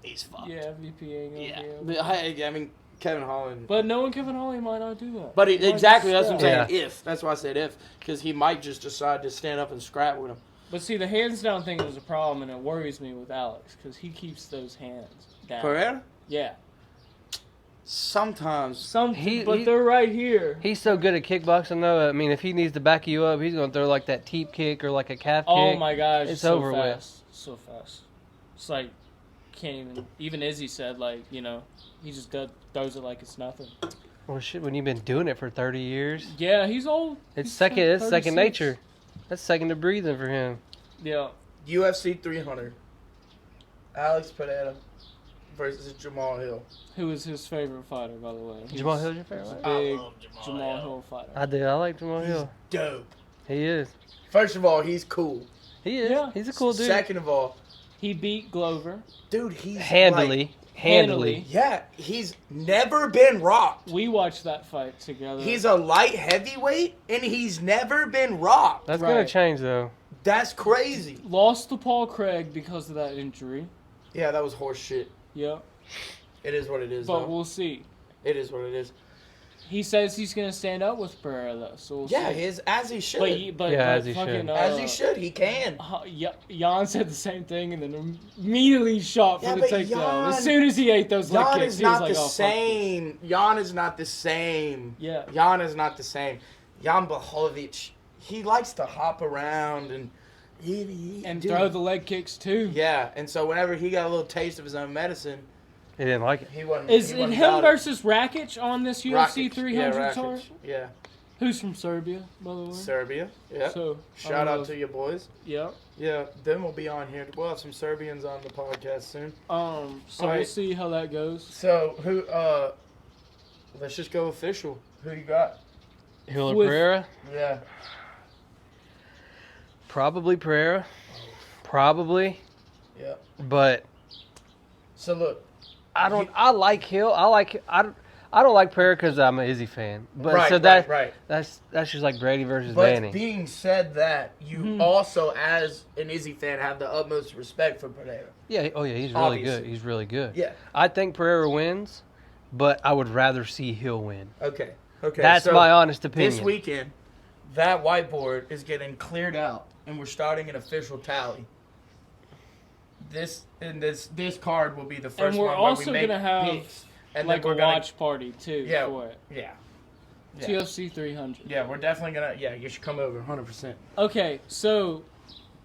he's fucked. Yeah, VP ain't gonna Yeah. be able- But I mean, Kevin Holland. But knowing Kevin Holland might not do that. But He might exactly, just that's what I'm scrap. saying. If that's why I said if, because he might just decide to stand up and scrap with him. But see, the hands down thing is a problem, and it worries me with Alex because he keeps those hands down. Pereira? Yeah. Sometimes. But they're right here. He's so good at kickboxing, though. I mean, if he needs to back you up, he's gonna throw like that teep kick or like a calf Oh kick. my gosh, It's so over with. fast. So fast. It's like, can't even Izzy said, like, he just throws it like it's nothing. Well, shit, when you've been doing it for 30 years, Yeah, he's old. it's He's second. It's 36. second nature. That's second to breathing for him. Yeah. UFC 300. Alex Pereira versus Jamal Hill. Who is his favorite fighter, by the way? Jamal Hill's your favorite? Big I love Jamal Hill fighter. I do. I like Jamal He's Hill. dope. He is. First of all, he's cool. He is. Yeah. He's a cool dude. Second of all, He beat Glover. dude, he's Handily. like- Handily. yeah, he's never been rocked. We watched that fight together. He's a light heavyweight, and he's never been rocked. That's gonna Right. change though. That's crazy. Lost to Paul Craig because of that injury. Yeah, that was horse shit. Yeah. It is what it is, But though. we'll see. It is what it is. He says he's going to stand up with Pereira, though. So we'll Yeah, see. as he should. But Yeah, but as he fucking, should. As he should. He can. Jan said the same thing and then immediately shot for Yeah, the but takedown. Jan- As soon as he ate those leg Jan kicks, is he was not like, the "Oh, fuck this." same. Jan is not the same. Yeah. Jan is not the same. Jan Blachowicz, he likes to hop around and And dude. throw the leg kicks too. Yeah, and so whenever he got a little taste of his own medicine, He didn't like it. he wasn't. Is he it wasn't him about versus Rakic on this UFC Rakic. 300 Yeah, tour? Rakic. Yeah, Who's from Serbia, by the way? Serbia. Yeah. So Shout out to you boys. Yeah. Yeah, them will be on here. We'll have some Serbians on the podcast soon. So All we'll right. see how that goes. So who? Let's just go official. Who you got? Hill or With- Pereira? Yeah. Probably Pereira. Probably. Yeah. But So look. I don't. I like Hill. I don't like Pereira because I'm an Izzy fan. But right, so that right. that's just like Brady versus But Danny. being said that, you Mhm. also, as an Izzy fan, have the utmost respect for Pereira. Yeah. Oh yeah. He's really Obviously. good. He's really good. Yeah. I think Pereira wins, but I would rather see Hill win. Okay. Okay. That's so my honest opinion. This weekend, that whiteboard is getting cleared out, and we're starting an official tally. This card will be the first And we're one also where we make gonna have picks, and like then a we're gonna watch party too Yeah. for it. yeah. Yeah. TFC 300. Yeah, we're definitely gonna. Yeah, you should come over, 100%. Okay, so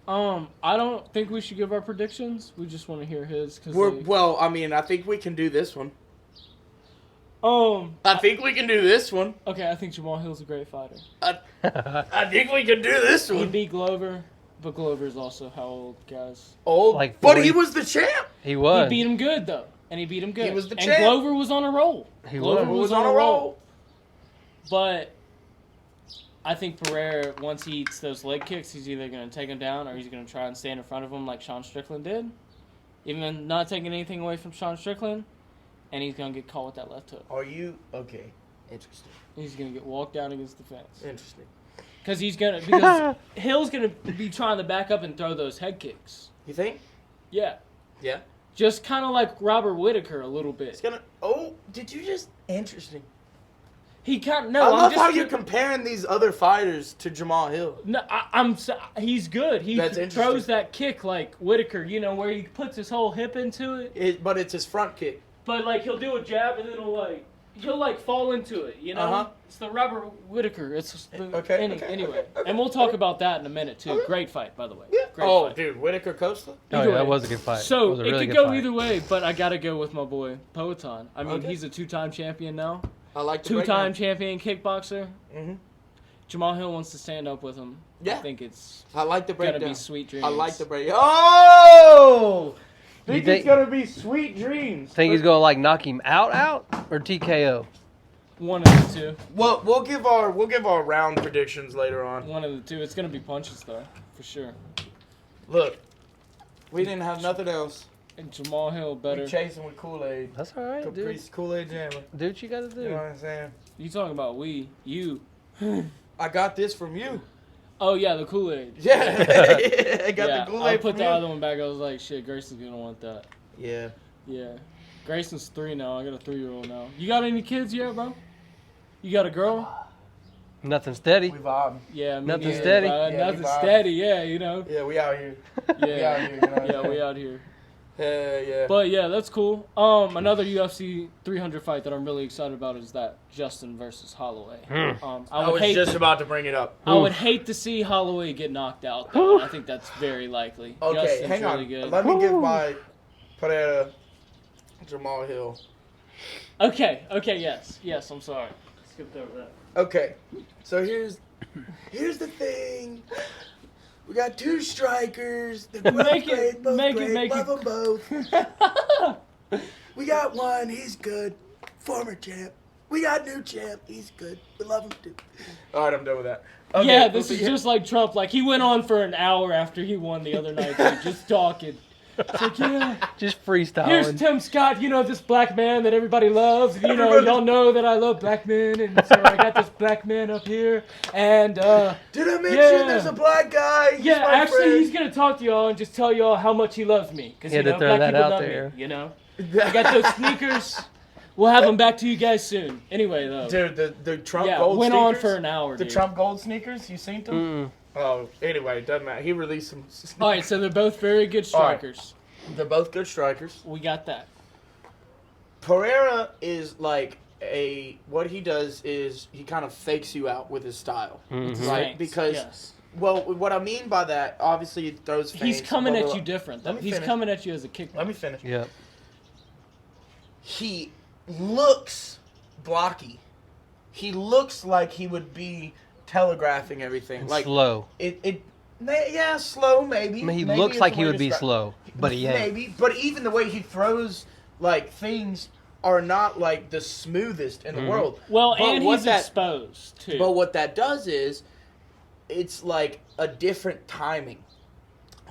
I don't think we should give our predictions. We just want to hear his. Well, I mean, I think we can do this one. Um. I think we can do this one. Okay, I think Jamal Hill's a great fighter. I think we can do this He one. beat Glover. But Glover's also how old, guys? Old, Like but 40. he was the champ. He was. He beat him good though, and he beat him good. He was the and champ. Glover was on a roll. Glover was on a roll. But I think Pereira, once he eats those leg kicks, he's either going to take him down or he's going to try and stand in front of him like Sean Strickland did. Even not taking anything away from Sean Strickland, and he's going to get caught with that left hook. Are you okay? Interesting. He's going to get walked down against the fence. Interesting. Because Hill's going to be trying to back up and throw those head kicks. You think? Yeah. Yeah. Just kind of like Robert Whitaker a little bit. It's gonna. Oh, did you just? Interesting. He can't. No, I I'm love just how you're comparing these other fighters to Jamal Hill. No, he's good. He That's throws interesting. that kick like Whitaker, where he puts his whole hip into it. But it's his front kick. But like he'll do a jab and then he'll fall into it. It's the Robert Whitaker. It's the anyway. And we'll talk about that in a minute too. Great fight, by the way. Yeah. Great fight. Dude, Whitaker Costa. Oh, yeah, Either way. that was a good fight. So it was a really could good go fight. either way, but I gotta go with my boy Poatan. I mean, Okay. he's a 2-time champion now. I like the Two-time champion kickboxer. Mm-hmm. Jamal Hill wants to stand up with him. Yeah. I think it's I like the breakdown. gotta be sweet dreams. I like the breakdown. Oh! You Think think- it's gonna be sweet dreams. Think he's gonna knock him out, or TKO? One of the two. Well, we'll give our round predictions later on. One of the two. It's gonna be punches though, for sure. Look, we didn't have nothing else. And Jamal Hill better. We chasing with Kool-Aid. That's all right, dude. Caprice Kool-Aid Jammer. Do what you gotta do. You know what I'm saying? You talking about you? I got this from you. Oh yeah, the Kool-Aid. Yeah, I got Yeah, the Kool-Aid I put from the you. other one back. I was like, shit, Grayson's gonna want that. Yeah. Yeah, Grayson's 3 now. I got a 3-year-old now. You got any kids yet, bro? You got a girl? Nothing steady. We vibing. Yeah, me Nothing neither, steady? bro. Yeah, we Nothing vibe. steady. Yeah, Yeah, we out here. Yeah, We out here. You know what I'm yeah, we saying? out here. Yeah. But yeah, that's cool. Another UFC 300 fight that I'm really excited about is that Justin versus Holloway. Hmm. I was just about to bring it up. I would hate to see Holloway get knocked out, though. I think that's very likely. Okay, Justin's hang on. really good. Let me give my Pereira Jamal Hill. Okay, yes, I'm sorry. Skipped over that. Okay, so here's the thing. We got 2 strikers. They're both Make it- great, both make it- great. make Love it- them both. We got one. He's good. Former champ. We got new champ. He's good. We love him too. All right, I'm done with that. Okay, Yeah, this is just like Trump. Like, he went on for an hour after he won the other night, dude, just talking. It's like, yeah. Just freestyling. Here's Tim Scott, this black man that everybody loves. Y'all know that I love black men, and so I got this black man up here. And, Did I mention yeah. there's a black guy? He's yeah, my actually, friend. he's going to talk to y'all and just tell y'all how much he loves me. Because, He had to throw black that people out love there. me, I got those sneakers. We'll have them back to you guys soon. Anyway, though. Dude, the Trump Yeah, gold went sneakers. on for an hour, The dude. Trump gold sneakers, you seen them? Oh, anyway, it doesn't matter. He released some. All right, so they're both very good All right. strikers. They're both good strikers. We got that. Pereira is what he does is he kind of fakes you out with his style, right? Thanks. Because Yes. well, what I mean by that, obviously, he throws. He's feints, coming blah, at blah, you blah. different. Let me He's finish. coming at you as a kickback. Let me finish. Yeah. He looks blocky. He looks like he would be telegraphing everything. Like Slow. yeah, slow maybe. I mean, he Maybe looks is like the he way would to be describe- slow, but he ain't. Maybe, but even the way he throws things are not like the smoothest in the world. Well, But and what he's that- exposed too. But what that does is, it's like a different timing.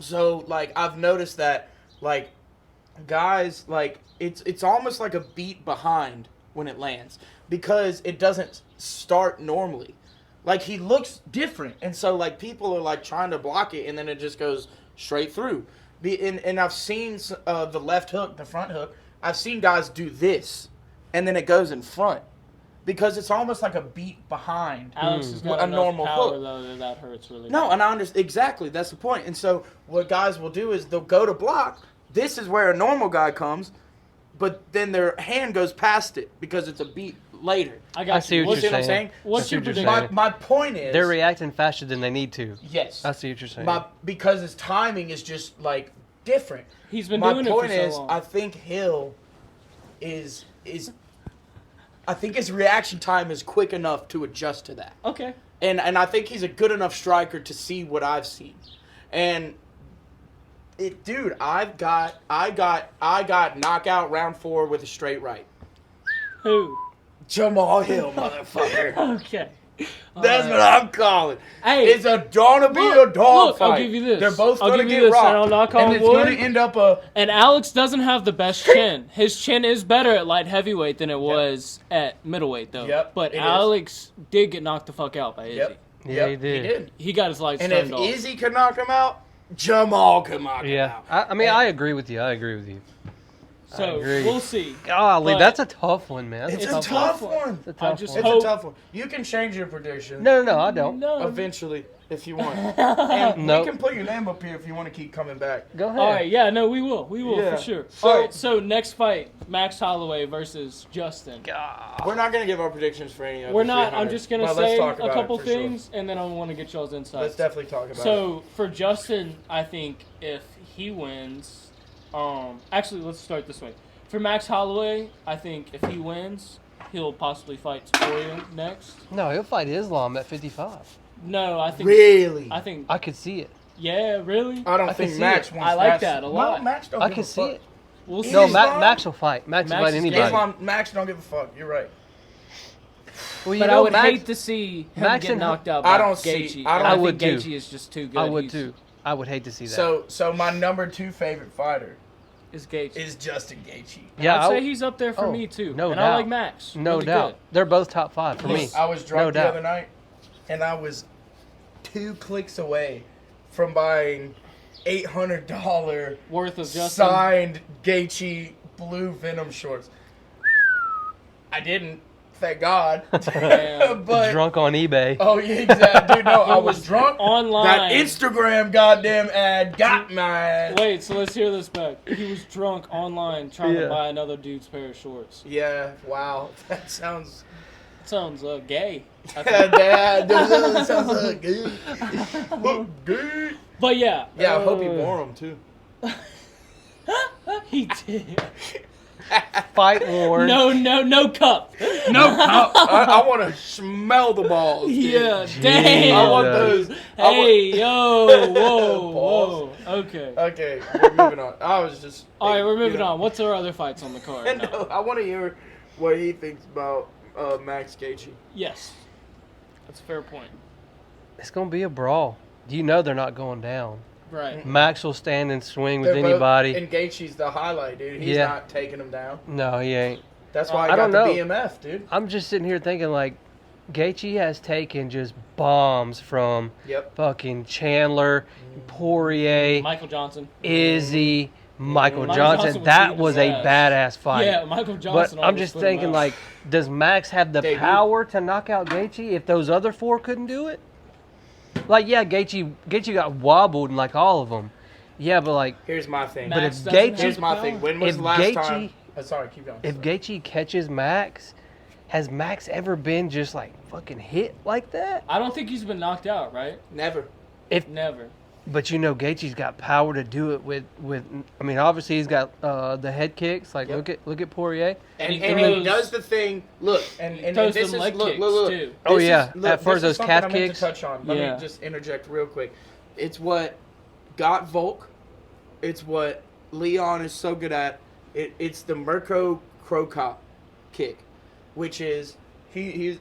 So I've noticed that guys it's almost like a beat behind when it lands because it doesn't start normally. He looks different, and so people are trying to block it, and then it just goes straight through. And I've seen the left hook, the front hook. I've seen guys do this, and then it goes in front because it's almost like a beat behind. Alex has got A enough normal power hook. though that hurts really. No, bad. and I understand exactly. That's the point. And so what guys will do is they'll go to block. This is where a normal guy comes, but then their hand goes past it because it's a beat later. I got I see you. what You see you're what I'm saying. saying? What's I see your what you're prediction? saying. My point is They're reacting faster than they need to. yes. I see what you're saying. Because his timing is just different. He's been My doing it point for so is, long. I think Hill is I think his reaction time is quick enough to adjust to that. Okay. And I think he's a good enough striker to see what I've seen. And dude, I got knockout round 4 with a straight right. Who? Jamal Hill, motherfucker. Okay. That's what I'm calling. Hey, It's gonna be a dog fight. I'll give you this. They're both I'll gonna give you get this, rocked. and I'll knock on and it's wood. gonna end up a. And Alex doesn't have the best chin. His chin is better at light heavyweight than it was at middleweight, though. Yep, But it is. Alex did get knocked the fuck out by Izzy. Yep. Yeah, he did. He got his lights And if turned off. Izzy could knock him out, Jamal could knock him Yeah. out. I mean, I agree with you. I agree with you. I So agree. we'll see. Golly, But- that's a tough one, man. It's That's a tough one. It's a I tough just one. hope- It's a tough one. You can change your prediction. No, I don't. No. Eventually, if you want. And Nope. we can put your name up here if you want to keep coming back. Go ahead. All right, yeah, no, we will. We will, Yeah. for sure. So- All right, so next fight, Max Holloway versus Justin. God. We're not going to give our predictions for any of We're the not. 300, I'm just going to but let's say talk a about couple it for sure. things, and then I want to get y'all's insights. Let's definitely talk about it. So, for Justin, I think if he wins... actually, let's start this way. For Max Holloway, I think if he wins, he'll possibly fight Topuria next. No, he'll fight Islam at 55. No, I think... Really? I think... I could see it. Yeah, really? I don't I can think see Max it. wants I like Max. that a lot. No, Max don't I give can a see fuck. it. We'll see. No, Islam- Max will fight. Max will Max fight is anybody. Islam, Max don't give a fuck. You're right. Well, you But know, I would Max, hate to see him Max get and- knocked out by I don't see- Gaethje. I don't- And I think would too. Gaethje is just too good. I would He's- too. I would hate to see that. So my number 2 favorite fighter Is Gaethje. is Justin Gaethje. yeah, I'd say I- he's up there for oh, me too. no and doubt. I like Max. no Really doubt. good. They're both top 5 for me. I was No drunk the doubt. other night, and I was 2 clicks away from buying $800 Worth of Justin. signed Gaethje blue Venom shorts. I didn't, thank God. Damn. But Drunk on eBay. oh yeah, exactly. Dude, no, I was drunk. Online. That Instagram goddamn ad got my ass. Wait, so let's hear this back. He was drunk online trying Yeah. to buy another dude's pair of shorts. Yeah, wow, that sounds. Sounds gay. I think. That sounds good. Good. But yeah. Yeah, I hope he wore them too. He did. Fight war. No cup. No, I want to smell the balls. Dude. Yeah, Jeez. damn. I want those. Hey, yo, whoa, Balls. whoa. Okay. Okay, we're moving on. I was just. All right, we're moving you know. on. What's our other fights on the card? And now? I want to hear what he thinks about Max Gaethje. Yes. That's a fair point. It's going to be a brawl. You know they're not going down. Right. Max will stand and swing with They're both- anybody. And Gaethje's the highlight, dude. He's Yeah. not taking him down. No, he ain't. That's why I I got don't the know. BMF, dude. I'm just sitting here thinking, like, Gaethje has taken just bombs from Yep. fucking Chandler, Poirier, Michael Johnson. Izzy, Michael Michael Johnson. Johnson was That beating was his a ass. badass fight. Yeah, Michael But Johnson. I'm almost just put him thinking, out. like, does Max have the Debut. power to knock out Gaethje if those other 4 couldn't do it? Like, yeah, Gaethje got wobbled like all of them. Yeah, but like, Here's my thing. But Max if doesn't Gaethje- have Here's the my power. thing. When was if the last Gaethje, time? Sorry, keep going. if Gaethje catches Max, has Max ever been just like fucking hit like that? I don't think he's been knocked out, right? Never. Never. But you know, Gaethje's got power to do it with. I mean, obviously he's got the head kicks. Like Yep. look at Poirier. And he he throws- does the thing. Look, and throws this them is leg look, kicks, look. too. Oh, This yeah. is- look, At first this those is something calf I meant kicks. to touch on. Let Yeah. me just interject real quick. It's what got Volk. It's what Leon is so good at. It's the Mirko Krokop kick, which is he's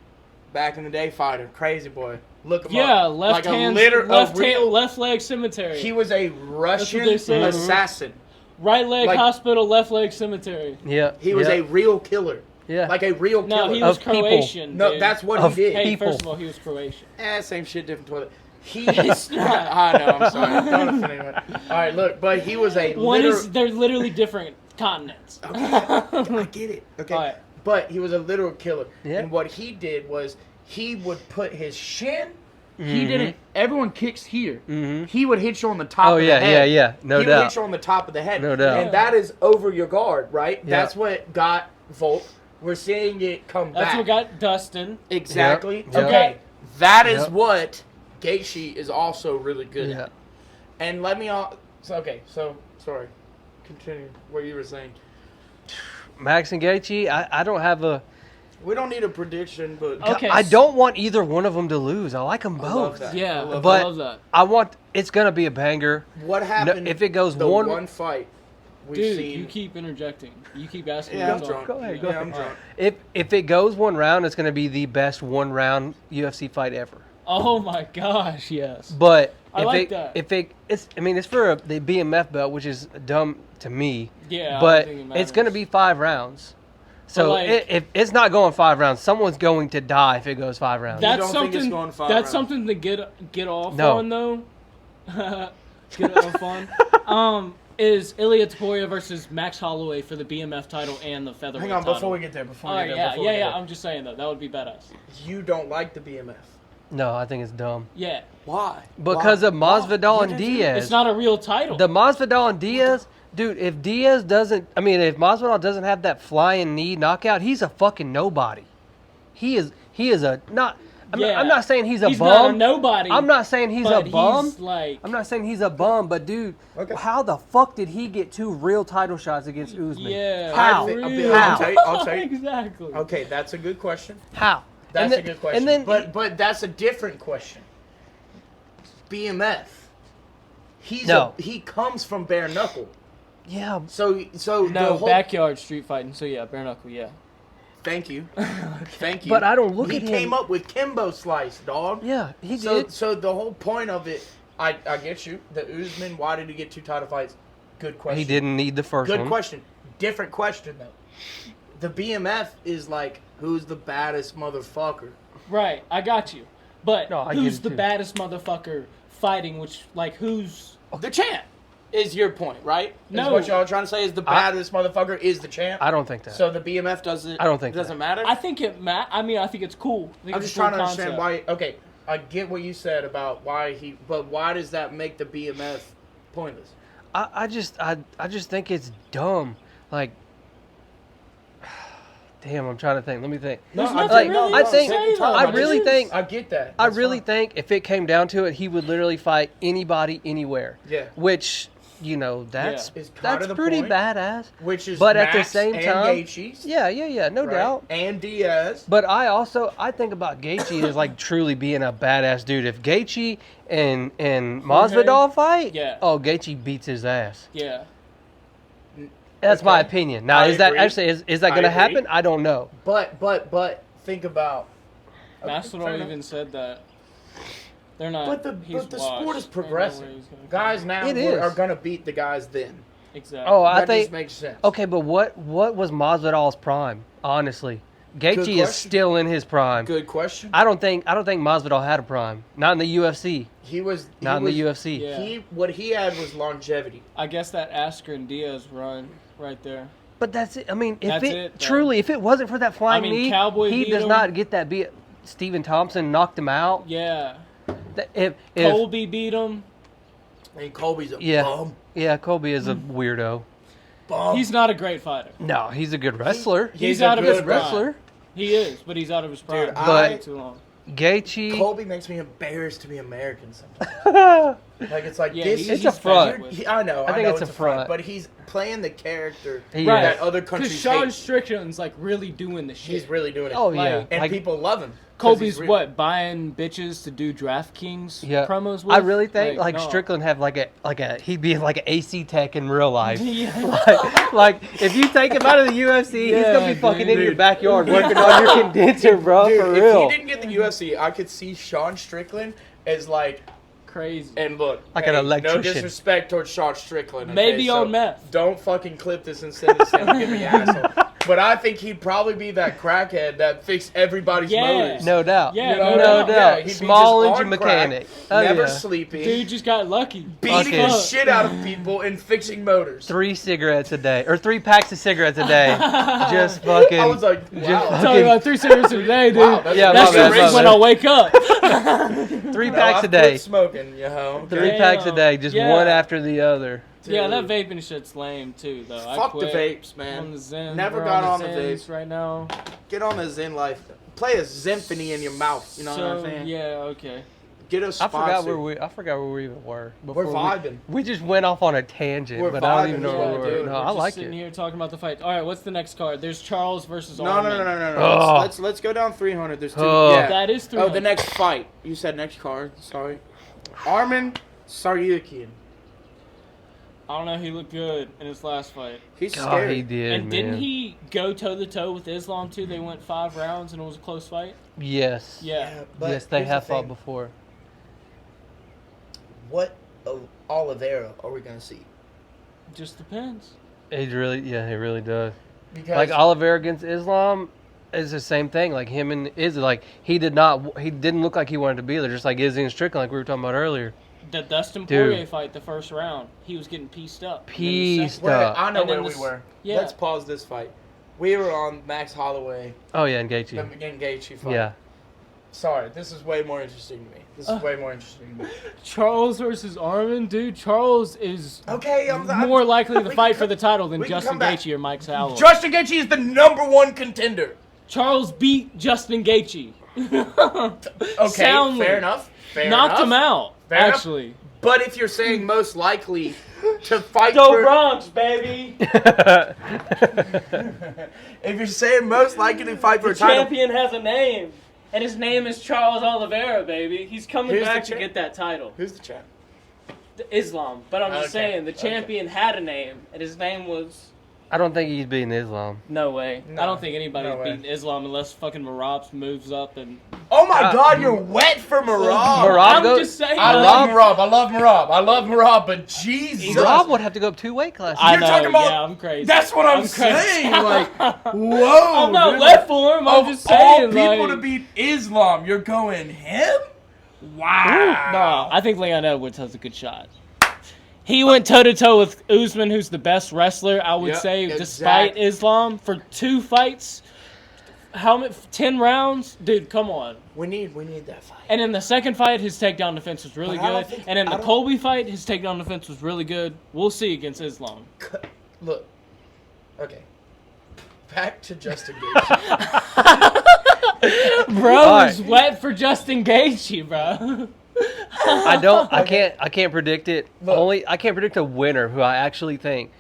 back in the day fighter, crazy boy. Look him Yeah, up. left like hand, a litter left of real. hand, left leg cemetery. He was a Russian they say. assassin. Right leg like- hospital, left leg cemetery. Yeah, He was yeah, a real killer. yeah. Like a real No, killer. he was Of people. Croatian. No, dude. that's what Of he did. Hey, people. first of all, he was Croatian. Same shit, different toilet. He It's not. I know, I'm sorry. Don't offend anyone. All right, look, but he was a One literal. is they're literally different continents. Okay, I get it. Okay, All right. but he was a literal killer. Yeah. And what he did was he would put his shin. He Mhm. didn't. Everyone kicks here. Mhm. He would hit you on the top. Oh of yeah, the head. yeah. No he would doubt. hit you on the top of the head. No doubt. And that is over your guard, right? Yeah. That's what got Volk. We're seeing it come That's back. what got Dustin. Exactly. Yep. Okay. That is Yep. what Gaethje is also really good Yeah. at. And let me all. So sorry. Continue what you were saying. Max and Gaethje, I don't have a. We don't need a prediction, but Okay. I don't want either one of them to lose. I like them I love both. that. Yeah, I love But I love that. I want it's gonna be a banger. what happened if it goes the one- one fight we've Dude, seen? you keep interjecting. You keep asking. Yeah, me I'm to drunk. talk. Go ahead, Yeah. go Yeah, I'm drunk. If it goes one round, it's gonna be the best one round UFC fight ever. Oh my gosh, yes. But I like that. If it's for the BMF belt, which is dumb to me. Yeah, I don't But think it it's gonna matters. be 5 rounds. So like- if it's not going 5 rounds, someone's going to die if it goes 5 rounds. That's don't think it's something. going 5 That's rounds? something to get off No. on though. Get off on. Is Ilya Topuria versus Max Holloway for the BMF title and the featherweight Hang on, title. before we get there, All right, yeah. I'm just saying though, that would be badass. You don't like the BMF. No, I think it's dumb. Yeah, Why? Because Why? of Masvidal Why? and You do too. Diaz. it's not a real title. The Masvidal and Diaz, dude, if if Masvidal doesn't have that flying knee knockout, he's a fucking nobody. He is a not. Yeah. I'm not saying he's a He's bum. not a nobody. I'm not saying he's a but bum. He's like, I'm not saying he's a bum, but dude, Okay. how the fuck did he get 2 real title shots against Usman? yeah, How? real. How? I'll tell you. Exactly. Okay, that's a good question. How? That's And then- a good question. And then, but that's a different question. BMF. No. He comes from bare knuckle. yeah, So the No, whole backyard street fighting. So yeah, bare knuckle. Yeah. Thank you. Thank you. But I don't look he at him- He came up with Kimbo Slice, dog. yeah, he So did. so the whole point of it, I get you. The Usman, why did he get 2 title fights? Good question. He didn't need the first Good one. question. Different question though. The BMF is like, who's the baddest motherfucker? Right. I got you. But No, I get who's it the too. baddest motherfucker fighting? Who's? The champ is your point, right? No. Is what y'all are trying to say is the baddest motherfucker is the champ. I don't think that. So the BMF doesn't. I don't think doesn't that. matter. I think I mean, I think it's cool. I think I'm it's just a cool trying to understand concept. why. Okay, I get what you said about why he, but why does that make the BMF pointless? I just think it's dumb. Like, damn, I'm trying to think. Let me think. There's I nothing like, really I to think- say, though. I really think- I get that. I That's really fine. think if it came down to it, he would literally fight anybody, anywhere. Yeah. Which, that's It's kind that's of the pretty point. badass. Which is But at the Max same and time- Gaethje's, Yeah, no right? doubt. And Diaz. But I think about Gaethje as like truly being a badass dude. If Gaethje and Masvidal fight, Yeah. oh, Gaethje beats his ass. Yeah. That's my opinion. Now, I is that agree. actually is that I going to agree. happen? I don't know. But think about. fair Masvidal enough. even said that they're not. But the he's sport washed. is Ain't no way progressing. he's gonna come Guys back. now It is. are gonna beat the guys then. Exactly. Oh, I That think just makes sense. okay, but what was Masvidal's prime? Honestly, Gaethje is question. still in his prime. Good question. I don't think Masvidal had a prime. Not in the UFC. He was Not in the UFC. Yeah. What he had was longevity. I guess that Asker and Diaz run right there. But that's it. I mean, if That's it it, though. truly, if it wasn't for that flying I mean, knee, Cowboy he beat does him. not get that beat. Stephen Thompson knocked him out. Yeah. If Colby beat him. And Colby's a Yeah. bum. yeah, Colby is a weirdo. Bum. He's not a great fighter. No, he's a good wrestler. He's a out of his good prime. wrestler. He is, but he's out of his prime. Dude, He's I- way too long. Gaethje. Colby makes me embarrassed to be American sometimes. Like it's like Yeah, this. he's It's a just front. bad. I know. I think know it's a front. but he's playing the character He that is. other Because countries Sean hate. Strickland's like really doing the shit. He's really doing it. Oh Like- yeah, and Like, people love him. 'cause Colby's he's real. what, buying bitches to do DraftKings yeah. promos with? I really think like no. Strickland have like a he'd be like an AC tech in real life. Yeah. like if you take him out of the UFC, he's gonna be Yeah, fucking in your dude. backyard working on your condenser, bro. Dude, for if real. he didn't get the UFC, I could see Sean Strickland as like, Crazy. and look, Like an hey, electrician. No disrespect towards Sean Strickland. Okay? Maybe so on meth. Don't fucking clip this and send this to him. Give me asshole. But I think he'd probably be that crackhead that fixed everybody's Yeah. motors. No doubt. Yeah, You know, no no doubt. doubt. he'd be Small just engine on crack, mechanic. Oh, never yeah. sleeping, Dude just got lucky. beating Okay. the shit out of people and fixing motors. 3 cigarettes a day, or 3 packs of cigarettes a day. Just fucking. I was like, Just wow. fucking- Talking about 3 cigarettes a day, dude. Wow, that's Yeah, That's my bad, just my when bad. I wake up. 3 No, packs I a day. quit smoking, you know. 3 Damn. packs a day, just Yeah. one after the other. Yeah, that Dude. vaping shit's lame too, though. I Fuck the quit. vapes, I'm on man. the Zen. Never We're got on on the Zens vapes. right now. Get on the Zen life. Play a symphony in your mouth. You know what I'm saying? Yeah, okay. get a I sponsor. forgot where we even were. We're vibing. We just went off on a tangent, We're but I don't even vibing, know yeah, where we were. dude. No, We're I just like sitting it. here talking about the fight. All right, what's the next card? There's Charles versus No. Armin. Oh. Let's go down 300. There's two. Oh. Yeah. That is 3. Oh, the next fight. You said next card. Sorry. Armin Saryakian. I don't know. He looked good in his last fight. He's Oh, scary. he did, And man. didn't he go toe-to-toe with Islam, too? They went 5 rounds, and it was a close fight? Yes. Yeah. but Yes, they here's have the fought thing. before. What Oliveira are we gonna see? Just depends. It really does. Because Like Oliver against Islam is the same thing. Like him and Izzy, like he didn't look like he wanted to be there, just like Izzy and Strickland, like we were talking about earlier. The Dustin Dude. Poirier fight, the first round, he was getting pieced up. And then the Pieced second- Wait, up. I know And where then we this- were. yeah. Let's pause this fight. We were on Max Holloway, Oh yeah, and Gaethje. the Gaethje fight. Yeah. Sorry, this is way more interesting to me. This is way more interesting to me. Charles versus Armin, dude. Charles is Okay, more likely to we fight can for the title than we can Justin come back. Gaethje or Mike Holloway. Justin Gaethje is the #1 contender. Charles beat Justin Gaethje. Okay, Soundly. fair enough. Fair Knocked enough. him out, Fair enough. actually. But if you're saying most likely to fight Go for, Bronx, baby. if you're saying most likely to fight for The a title, champion has a name, and his name is Charles Oliveira, baby. He's coming Who's back the to champ? get that title. who's the champ? Islam. But I'm just Okay, saying, the okay. champion had a name, and his name was... I don't think he's beating Islam. No way. No, I don't think anybody's no way. beating Islam unless fucking Marab moves up and... Oh my God, you're wet for Marab. Marab I'm go- just saying. I Marab- love Marab, but Jesus. Rob would have to go up 2 weight classes. I You're know, talking about- yeah, I'm crazy. That's what I'm crazy. saying. Like, whoa. I'm not dude. wet for him. I'm Of just all saying, people like... to beat Islam, you're going him? Wow. No, I think Leon Edwards has a good shot. He went toe-to-toe with Usman, who's the best wrestler, I would Yep, say, exact- despite Islam, for 2 fights. How many? 10 rounds? Dude, come on. We need that fight. And in the second fight, his takedown defense was really But I don't good. think- And in I the don't- Colby fight, his takedown defense was really good. We'll see against Islam. Look. Okay. Back to Justin Gaethje. Bro Alright. is wet for Justin Gaethje, bro. I can't predict it. Look. I can't predict a winner who I actually think.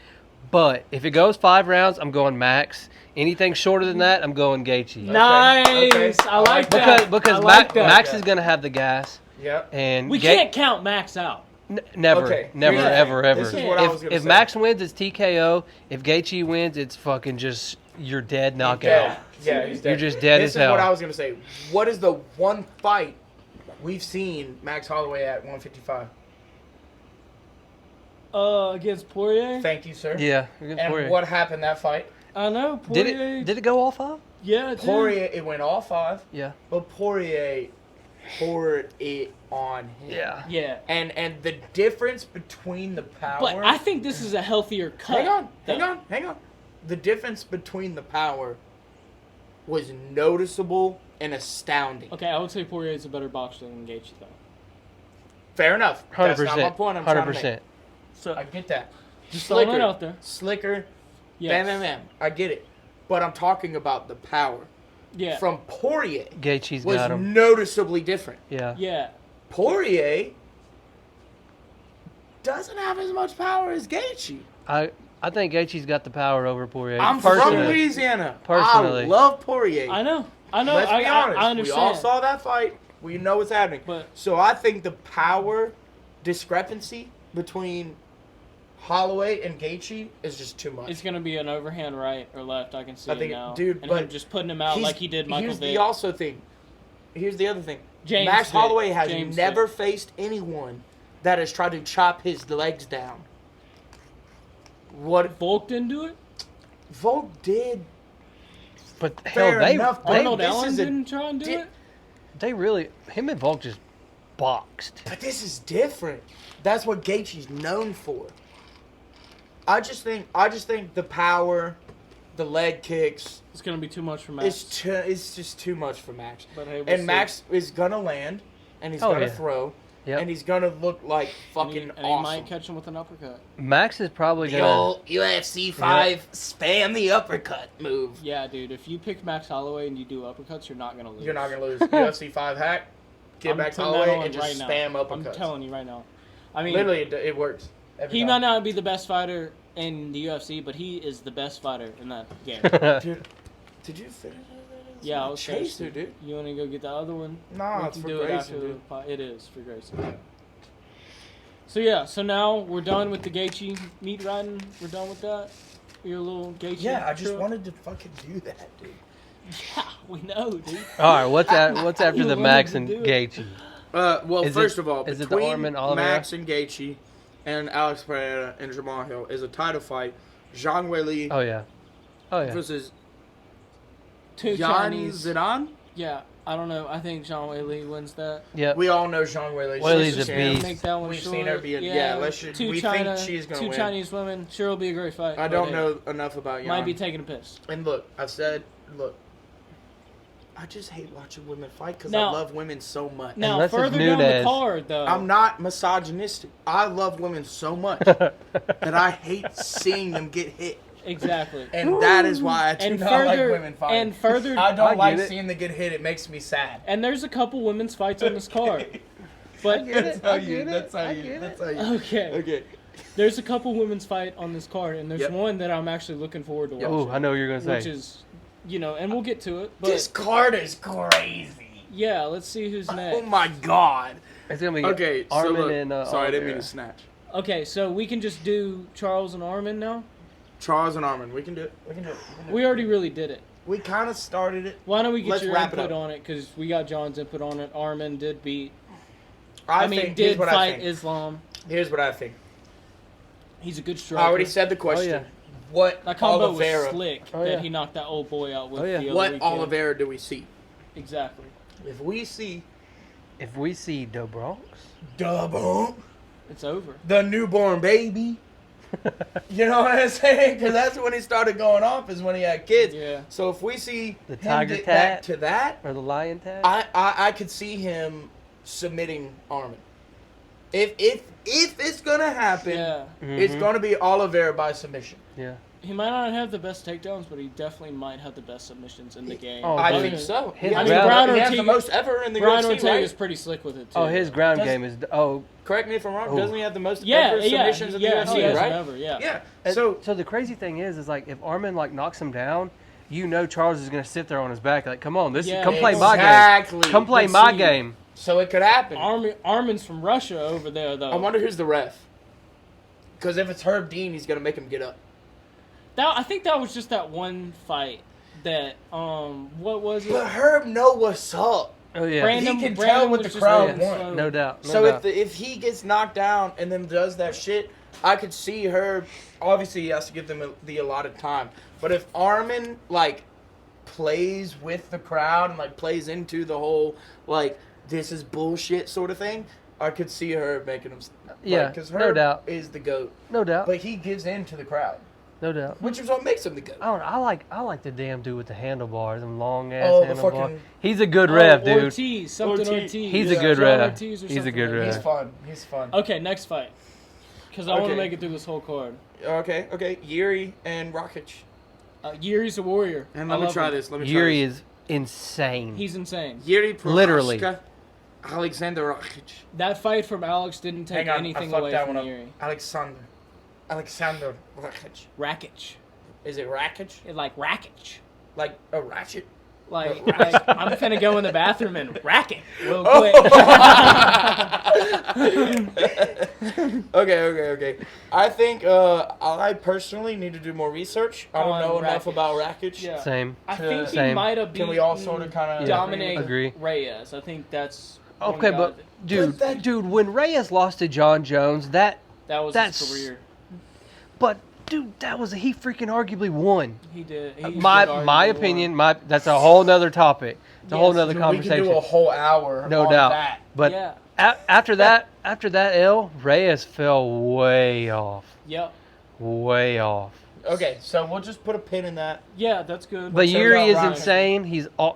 But if it goes 5 rounds, I'm going Max. Anything shorter than that, I'm going Gaethje. Nice. Okay. I like that. Because I like that. Max is gonna have the gas, Yep. and We can't count Max out. never, Okay, never, here's the ever, thing. ever. This is what I was gonna If say. Max wins, it's TKO. If Gaethje wins, it's fucking just you're dead knockout. Yeah, he's dead. You're just dead This as is hell. what I was going to say. What is the one fight we've seen Max Holloway at 155? Against Poirier? Thank you, sir. Yeah. against And Poirier. what happened that fight? I know, Poirier. Did it go all 5? Yeah, it did. Poirier, it went all 5, Yeah. but Poirier poured it on him. Yeah. Yeah. And the difference between the power... But I think this is a healthier cut. Hang on. The difference between the power was noticeable and astounding. Okay, I would say Poirier is a better boxer than Gaethje, though. Fair enough. 100%. That's not my point I'm trying to make. 100%. So, I get that. just throwing it out there. Slicker. Yes. Bam. I get it. But I'm talking about the power. Yeah. From Poirier Gaethje's was got him. noticeably different. Yeah. Yeah. Poirier doesn't have as much power as Gaethje. I think Gaethje's got the power over Poirier. I'm from personally. Louisiana. Personally. I love Poirier. I know. Let's be honest. I understand. We all saw that fight. We know what's happening. But- So I think the power discrepancy between Holloway and Gaethje is just too much. It's going to be an overhand right or left. I can see I it think, now. dude, and but him just putting him out like he did Michael Here's Vick. the also thing. Here's the other thing. James Max Vick. Holloway has James never Vick. faced anyone that has tried to chop his legs down. What Volk didn't do it? Volk did. But hell, Fair they enough, but Arnold this Allen is a didn't try and do di- it? they really him and Volk just boxed. But this is different. That's what Gaethje's known for. I just think the power, the leg kicks, It's going to be too much for Max. it's just too much for Max. But hey, we'll And see. Max is gonna land, and he's Oh, gonna yeah. throw, Yep. and he's gonna look like And fucking he awesome. might catch him with an uppercut. Max is probably The gonna. old UFC 5 spam the uppercut move. Yeah, dude. If you pick Max Holloway and you do uppercuts, you're not going to lose. You're not gonna lose. UFC 5 hack. get I'm back to putting the that way on and just right spam now. uppercuts. I'm telling you right now. I mean, Literally, it works. Every he time. might not be the best fighter in the UFC, but he is the best fighter in that game. Dude, did you finish it? Yeah, I was Chaser, thirsty. dude. You want to go get the other one? Nah, We it's can for do it Grayson, after dude. the It is for Grayson. So yeah, so now we're done with the Gaethje meat riding. We're done with that. Your little Gaethje. Yeah, I just trip. wanted to fucking do that, dude. Yeah, we know, dude. All right, what's after You the wanted Max to and do it. Gaethje? Well, Is first it- of all, is it the between Armin Oliveira? Max and Gaethje and Alex Pereira and Jamal Hill is a title fight. Zhang Weili Oh yeah. versus Two Yan Chinese. Zidane. Yeah, I don't know. I think Zhang Weili wins that. Yep. We all know Zhang Weili. Weili's She's a champ. beast. Make that one We've short. seen her be a Two we China, think she's gonna two win. Chinese women. Sure, will be a great fight. I but don't hey, know enough about Yan. Might be taking a piss. And look, I've said, I just hate watching women fight because I Now- love women so much. Now, Unless it's further down the Nunes. card, though. I'm not misogynistic. I love women so much that I hate seeing them get hit. Exactly. And that is why I do And not further, like women fighting. and further, I I don't get like it. seeing them get hit. It makes me sad. and there's a couple women's fights on this card. But That's how I you. get it, That's how I you. get That's it. how you. okay, Okay. there's a couple women's fight on this card, and there's Yep. one that I'm actually looking forward to watching. Oh, I know what you're gonna Which say. is, and we'll get to it. But This card is crazy. yeah, let's see who's next. Oh my god. It's gonna be Okay, so Armin look. and Sorry, I didn't mean Oliveira. to snatch. Okay, so we can just do Charles and Armin now. Charles and Armin. We can do it. We can do it. We already really did it. We kind of started it. Why don't we get Let's your wrap it input up. on it? Because we got John's input on it. Armin did beat. Here's Did what I fight think. Islam. Here's what I think. He's a good striker. I already said the question. yeah. What That combo Oliveira? was slick. Oh, that yeah. he knocked that old boy out with Oh, yeah. the other What weekend. Oliveira do we see? Exactly. If we see If we see the Bronx, double It's over. the newborn baby, you know what I'm saying? Because that's when he started going off. Is when he had kids. Yeah. So if we see The him tiger get tat? back to that, or the Lion Tag. I could see him submitting Armin. If it's gonna happen, Yeah. it's Mhm. gonna be Oliveira by submission. Yeah. He might not have the best takedowns, but he definitely might have the best submissions in the game. Oh, I dude. think so. His He has, ground- he has the Ortega- most ever in the Brian UFC, Ortega is right? pretty slick with it too. Oh, his ground Does- game is. Oh, Correct me if I'm wrong. Oh. Doesn't he have the most Yeah, ever yeah, submissions in the yeah, UFC, he has right? Ever, yeah. Yeah. so So the crazy thing is like if Armin like knocks him down, you know Charles is gonna sit there on his back like, come on, Yeah, come play my game, exactly. come play But my see, game. So it could happen. Armin's from Russia over there though. I wonder who's the ref. Because if it's Herb Dean, he's gonna make him get up. I think that was just that one fight that what was it? But Herb know what's up. Oh yeah, Brandon- He can Brandon tell what was the just crowd moving wants. slow. no doubt. No So doubt. if he gets knocked down and then does that shit, I could see Herb. Obviously, he has to give them the allotted time. But if Armin like plays with the crowd and like plays into the whole like this is bullshit sort of thing, I could see Herb making him. Yeah, because no Herb doubt. is the goat. no doubt, But he gives in to the crowd, no doubt. which is what makes him the goat. I don't know, I like the damn dude with the handlebars, them long ass Oh, the handlebars. fucking- He's a good ref, dude. Ortiz, something Ortiz. He's a Yeah. good John ref. Ortiz or He's a something good like ref. He's fun. He's fun. that. Okay, next fight. Because I want to Okay. make it through this whole card. Okay. Yuri and Rakic. Yuri's a warrior. And I let me love try him. this. Let me Yuri try this. is insane. He's insane. Yuri Prochazka, Literally. Alexander Rakic. That fight from Alex didn't take Hang on, anything I fucked away that from one up. Yuri. Alexander Rakic. Rakic. Is it Rakic? Like Rakic. Like a ratchet? Like, Right. like I'm finna go in the bathroom and rack it real Oh. quick. Okay. I think I personally need to do more research. I don't On know enough Rakic. about Rakic. Yeah. Same. I think he Same. might have beaten Can we all sort of kind of Dominic Agree. Reyes. I think that's one Okay, guy but dude, that- dude, when Reyes lost to John Jones, that was that's- his career. but dude, he freaking arguably won. He did. He My did arguably opinion, won. that's a whole nother topic. It's a whole Yes, nother We conversation. can do a whole hour. No on doubt. That. But yeah. after that L, Reyes fell way off. Yep. Way off. Okay, so we'll just put a pin in that. Yeah, that's good. But check Yuri out is Ryan. insane.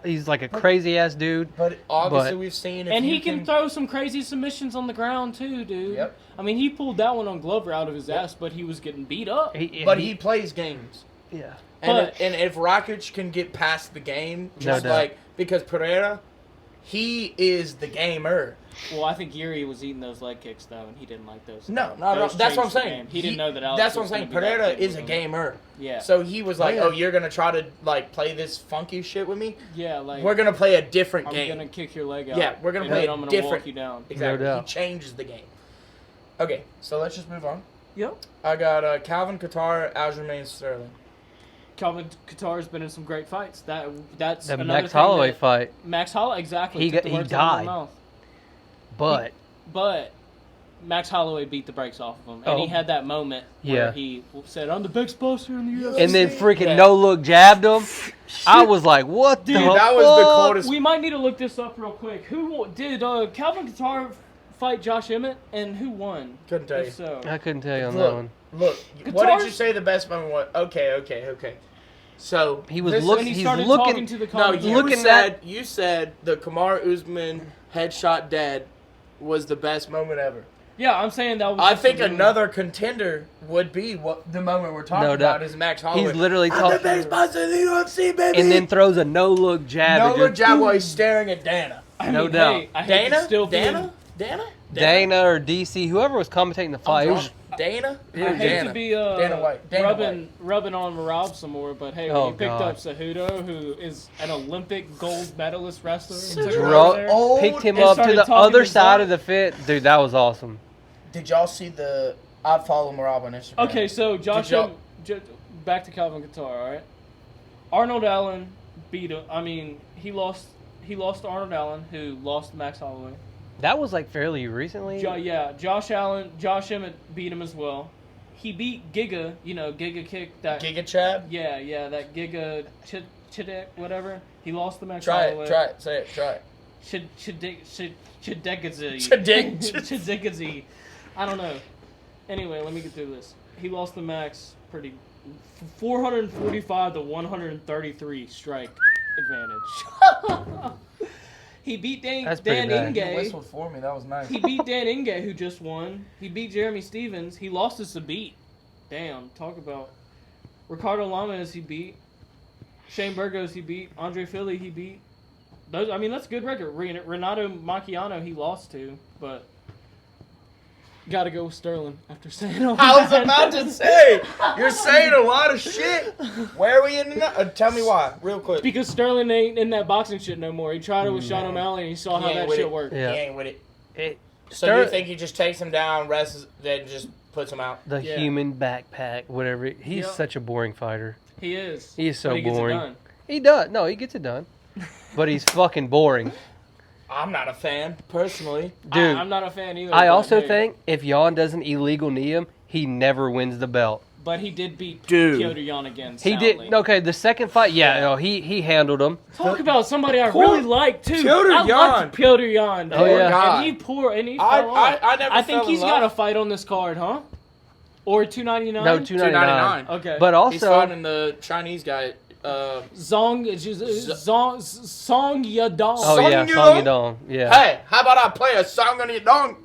He's like a crazy ass dude. But obviously But- we've seen if And you he can throw some crazy submissions on the ground too, dude. Yep. I mean, he pulled that one on Glover out of his ass, but he was getting beat up. But he plays games. yeah. And But- if Rakic can get past the game, just doubt. like because Pereira, He is the gamer. Well, I think Yuri was eating those leg kicks though, and he didn't like those. No, not at all. Those That's what I'm changed the saying. game. He didn't know that Alex That's what I'm was saying. gonna be that Pereira good is with a him. gamer. Yeah. So he was like, yeah. "Oh, you're gonna try to like play this funky shit with me? Yeah, like We're gonna play a different I'm game. gonna kick your leg out. Yeah, we're gonna and play then a I'm gonna different- walk you down. Exactly. No He doubt. changes the game. Okay, so let's just move on. Yep. I got Calvin Qatar, Aljamain Sterling. Calvin Qatar's been in some great fights. That's The another Max thing Holloway that- fight, Max Holloway, exactly. He took the got- he words out of my died. mouth. but But Max Holloway beat the brakes off of him, and he Oh. had that moment Yeah. where he said, "I'm the biggest boxer in the UFC." and then freaking Yeah. no look jabbed him. I was like, what the Dude, that was the fuck? coldest. We might need to look this up real quick. Who did Calvin Qatar fight Josh Emmett, and who won? Couldn't tell you. If so, I couldn't tell you on that Look, one. look. What did you Qatar's- say the best moment was? Okay. So He was this looking. when he He's started looking. talking to the No, commentators. you Looking said you said the Kamaru Usman headshot dead was the best moment ever. Yeah, I'm saying that was. I just think a really- another contender would be what the moment we're talking No doubt. about is Max Holloway. He's literally I'm the talking, best boxer in the UFC, baby. and then throws a no look jab. no and look just- jab while he's staring at Dana. I no mean, doubt. Hey, I hate to Dana, still be in- Dana or DC, whoever was commentating the fight. It was, Dana. I hate Dana. to be Dana White. Dana rubbing on Marab some more, but hey, Oh, when you picked God. up Cejudo, who is an Olympic gold medalist wrestler, and took him Dro- over there, Oh, picked him and up to started the talking other to side Zach. of the fence. Dude, that was awesome. Did y'all see the? I follow Marab on Instagram. Okay, so Josh, y'all- back to Calvin Qatar. All right, Arnold Allen beat him. I mean, he lost. He lost to Arnold Allen, who lost to Max Holloway. That was like fairly recently. Josh Emmett beat him as well. He beat Giga. You know, Giga kicked that. Giga Chad. Yeah, that Giga Chidek, whatever. He lost to Max Try Holloway. it. Say it. Try it. Chidekazi. I don't know. Anyway, let me get through this. He lost to Max pretty 445 to 133 strike advantage. He beat That's Dan pretty bad. You Inge. whistled for me. That was nice. He beat Dan Inge, who just won. He beat Jeremy Stevens. He lost to Sabit. Damn, talk about Ricardo Lamas. He beat Shane Burgos. He beat Andre Philly. He beat. Those, I mean, that's a good record. Renato Macchiano. He lost to, but got to go with Sterling after saying all I was that. about to say, you're saying a lot of shit. Where are we in? Tell me why, real quick. Because Sterling ain't in that boxing shit no more. He tried it with Sean O'Malley, and he saw how He ain't that with shit it. worked. Yeah. He ain't with it. It, So you think he just takes him down, rests, then just puts him out? the Yeah. human backpack, whatever. He's Yeah. such a boring fighter. He is. He is so But he gets it boring. done. He does. No, he gets it done. But he's fucking boring. I'm not a fan, personally. Dude, I'm not a fan either. I but also hey. think if Jan doesn't illegal knee him, he never wins the belt. But he did beat Dude. Piotr Jan again. He soundly. did. Okay, the second fight, yeah, Yeah. no, he handled him. Talk about somebody I really like too. Piotr I Jan. liked Piotr Jan. Oh, yeah. God. And he fell I off. never I think fell in he's love. got a fight on this card, huh? Or 299. No, 299. Okay. But He's also, fighting the Chinese guy. Song Yadong. oh Song yeah, Yudong? Song Yudong. Yeah. Hey, how about I play a song on your dong?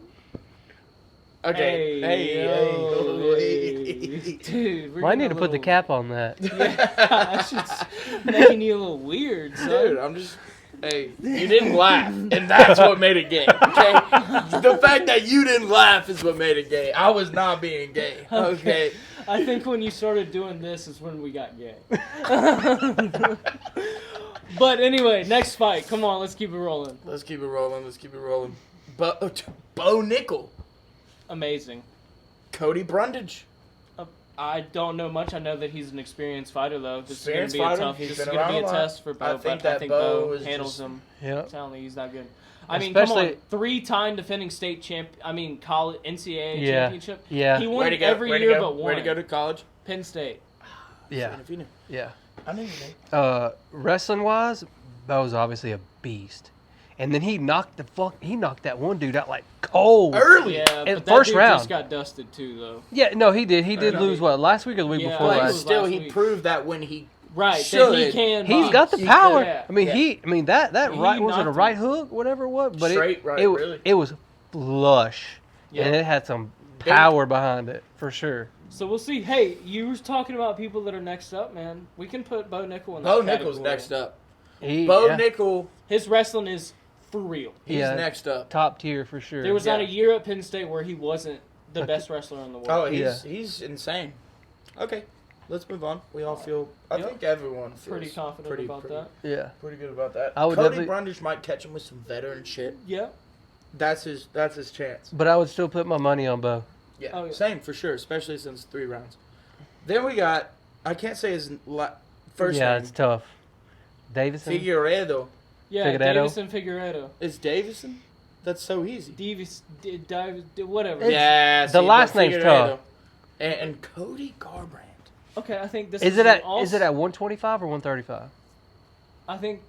Okay. Hey, Hey. Dude, we're Well, I getting need a to put the little- cap on that. Yeah, that shit's making you a little weird, son. Dude, I'm just. Hey, you didn't laugh, and that's what made it gay. Okay, the fact that you didn't laugh is what made it gay. I was not being gay. Okay. I think when you started doing this is when we got gay. But anyway, next fight. Come on, let's keep it rolling. Let's keep it rolling. Bo Nickel, Amazing. Cody Brundage. I don't know much. I know that he's an experienced fighter, though. This Experienced is going fighter. to be a tough. He's This been is going to be around a a lot. test for Bo, I think but I that think Bo Bo is handles just- him. Yeah. Soundly, he's not good. I mean, come on, Especially- 3-time defending state champ. I mean, college NCAA Yeah. championship. Yeah. He won Where'd he go? every Where'd he year go? but one. Where'd he go to college? Penn State. Yeah. If you knew. Yeah. I knew you knew. Wrestling wise, Bo's obviously a beast. And then he knocked that one dude out like cold. Early. Yeah, In but that first dude round. just got dusted too, though. Yeah, no, he did. He did no, lose he- what, last week or the week Yeah, before I But think it last? was still, last he week. proved that when he Right, should. that he can. He's box. got the He power. could. Yeah. I mean, Yeah. that He right was it a knocked right him. hook, whatever it was, but Straight right, it, really. it was flush, Yeah. and it had some power behind it for sure. So we'll see. Hey, you were talking about people that are next up, man. We can put Bo Nickel in that Bo Nickel's category. next up. He, Bo yeah. Nickel. His wrestling is for real. He's next up. Top tier for sure. There was not a year at Penn State where he wasn't the best wrestler in the world. Oh, he's insane. Okay, let's move on. We all feel. I think everyone feels pretty confident about that. Yeah, pretty good about that. I would Cody definitely- Brundage might catch him with some veteran shit. Yeah. That's his chance. but I would still put my money on Bo. Yeah, Oh, yeah. same for sure, especially since 3 rounds. Then we got, I can't say his first Yeah, name. it's tough. Davison. Figueredo. Yeah, Figueiredo? Davison Figueiredo. Is Davison? That's so easy. Whatever. Yeah, The last name's tough. And Cody Garbrandt. Okay, I think this Is it at 125 or 135? I think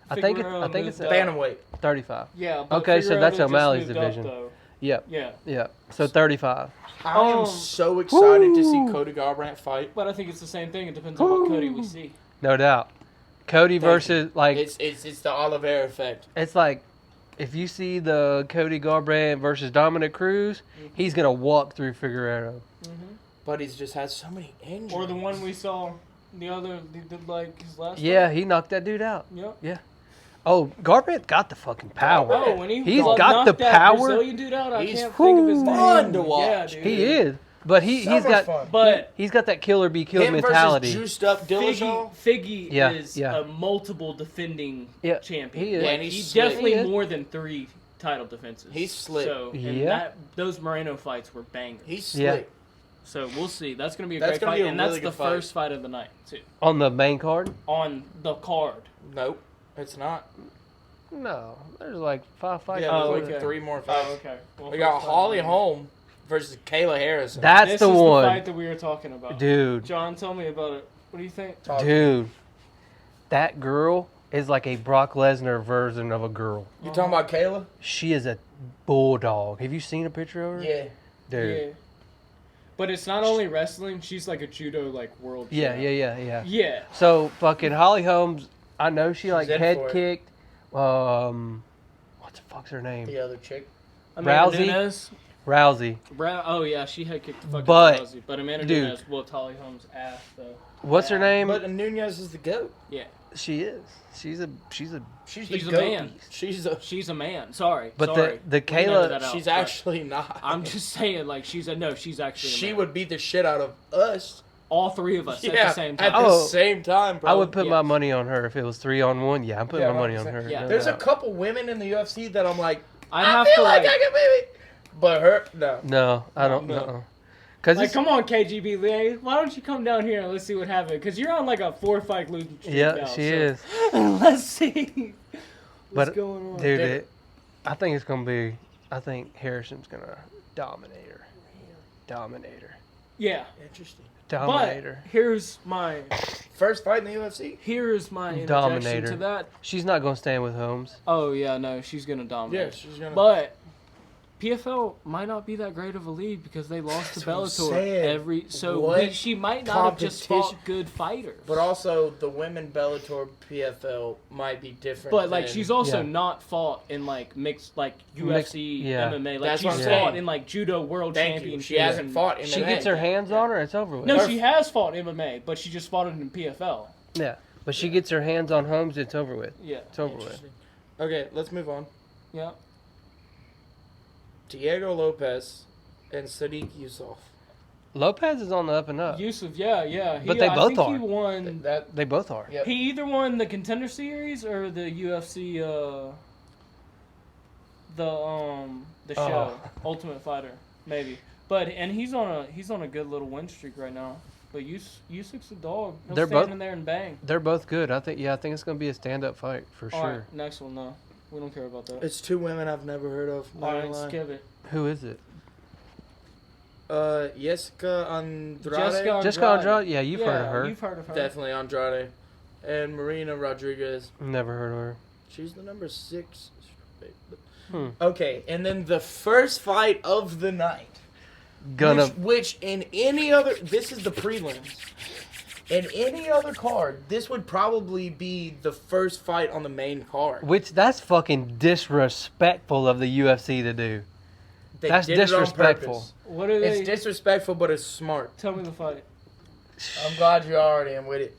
I think Figueiredo it's moved up. Bantamweight. 35. Yeah. But Okay, so that's Figueiredo O'Malley's just moved up, division. though. Yep. Yeah. Yeah. So 35. I am so excited to see Cody Garbrandt fight. But I think it's the same thing. It depends on what Cody we see. No doubt. Cody versus like It's the Oliveira effect. it's like if you see the Cody Garbrandt versus Dominic Cruz, he's gonna walk through Figueroa. But he's just had so many injuries. Or the one we saw, he did like his last Yeah, fight. he knocked that dude out. Yep. Yeah. Oh, Garbrandt got the fucking power. Oh, when He's knocked got the that power. Brazilian dude out, I He's can't think of his name. fun to watch. Yeah, dude. He is, but he's So much got fun. But he's got that killer be killed Him mentality. versus juiced up Dillashaw. Figgy Yeah, is yeah. a multiple defending Yeah, champion. he is. Yeah, Like, and he's he's slick. definitely He is. more than 3 title defenses. He's slick. So, and Yeah. those Moreno fights were bangers. He's Yeah. slick. So we'll see. That's going to be a That's great gonna fight, be a and really that's the good fight. first fight of the night too. On the main card? On the card. Nope, it's not. No, there's like 5 fights. Yeah, Oh, there's like okay. 3 more fights. Oh, okay. Well, We got first fight Holly of the night. Holm versus Kayla Harrison. That's This the is one, the fight that we were talking about. dude. John, tell me about it. What do you think? Dude, that girl is like a Brock Lesnar version of a girl. You talking about Kayla? She is a bulldog. Have you seen a picture of her? Yeah. Dude. Yeah. But it's not only wrestling; she's like a judo world. Yeah, champ. yeah. Yeah. So fucking Holly Holmes, I know she like in head for it. kicked. What the fuck's her name? The other chick. Amanda Rousey? Nunes. Rousey. Oh yeah, she had kicked the fucking But, Rousey. But Amanda dude. Nunes whooped Holly Holmes' ass though. What's her name? But Nunez is the goat. Yeah. She is. She's a. She's She's the a goat. man. She's a man. Sorry. But sorry. the We edited Kayla. that out, she's but actually not. I'm just saying, like she's actually. A She man. would beat the shit out of us. All 3 of us Yeah, at the same time. at the Oh. same time, bro. I would put Yeah. my money on her if it was 3-on-1. Yeah, I'm putting Yeah, my money on 100%. her. Yeah. no There's a doubt. couple women in the UFC that I'm like, I'd I have feel to like like. I can maybe. But her, no. No, I don't No. know. Cause Like, it's, come on, KGB Lee. Why don't you come down here and let's see what happens? Because you're on like a 4-fight losing streak yeah, now, she so is. Let's see what's But, going on. Dude, I think it's gonna be. I think Harrison's gonna dominate her. Dominate her. Yeah, Interesting. Dominate but her. here's my First fight in the UFC. interjection Dominate to her. that. She's not gonna stand with Holmes. Oh yeah, no, she's gonna dominate. Yeah, she's gonna. But PFL might not be that great of a league because they lost to That's what I'm Bellator saying. so What she might not have just fought competition- good fighters. But also, the women Bellator PFL might be different. But like than- she's also Yeah. not fought in like mixed like UFC, yeah. MMA. Like That's she's what I'm fought saying. in like judo world Thank you. championships. She hasn't and- fought MMA. She gets her hands on her, it's over with. No, she has fought MMA, but she just fought it in PFL. Yeah, but she gets her hands on Holmes, it's over with. Yeah. It's over with. Interesting. Okay, let's move on. Yeah. Diego Lopez and Sadiq Yusuff. Lopez is on the up and up. Yusuf, yeah. But they I both think are. He won. That They both are. Yep. He either won the Contender Series or the UFC, the show, Ultimate Fighter, maybe. But and he's on a good little win streak right now. But Yusuf's a dog. He'll They're stand both- in there and bang. They're both good. I think it's gonna be a stand-up fight for All sure. right, next one. No, we don't care about that. It's 2 women I've never heard of. All Not right, gonna lie. skip it. Who is it? Jessica Andrade. Jessica Andrade? Yeah, you've heard of her. You've heard of her. Definitely Andrade. And Marina Rodriguez. Never heard of her. She's the number 6. Hmm. Okay, and then the first fight of the night. Gonna. Which in any other, this is the prelims. In any other card, this would probably be the first fight on the main card. Which that's fucking disrespectful of the UFC to do. They That's did it on disrespectful. purpose. What are they? It's disrespectful, but it's smart. Tell me the fight. I'm glad you're already in with it.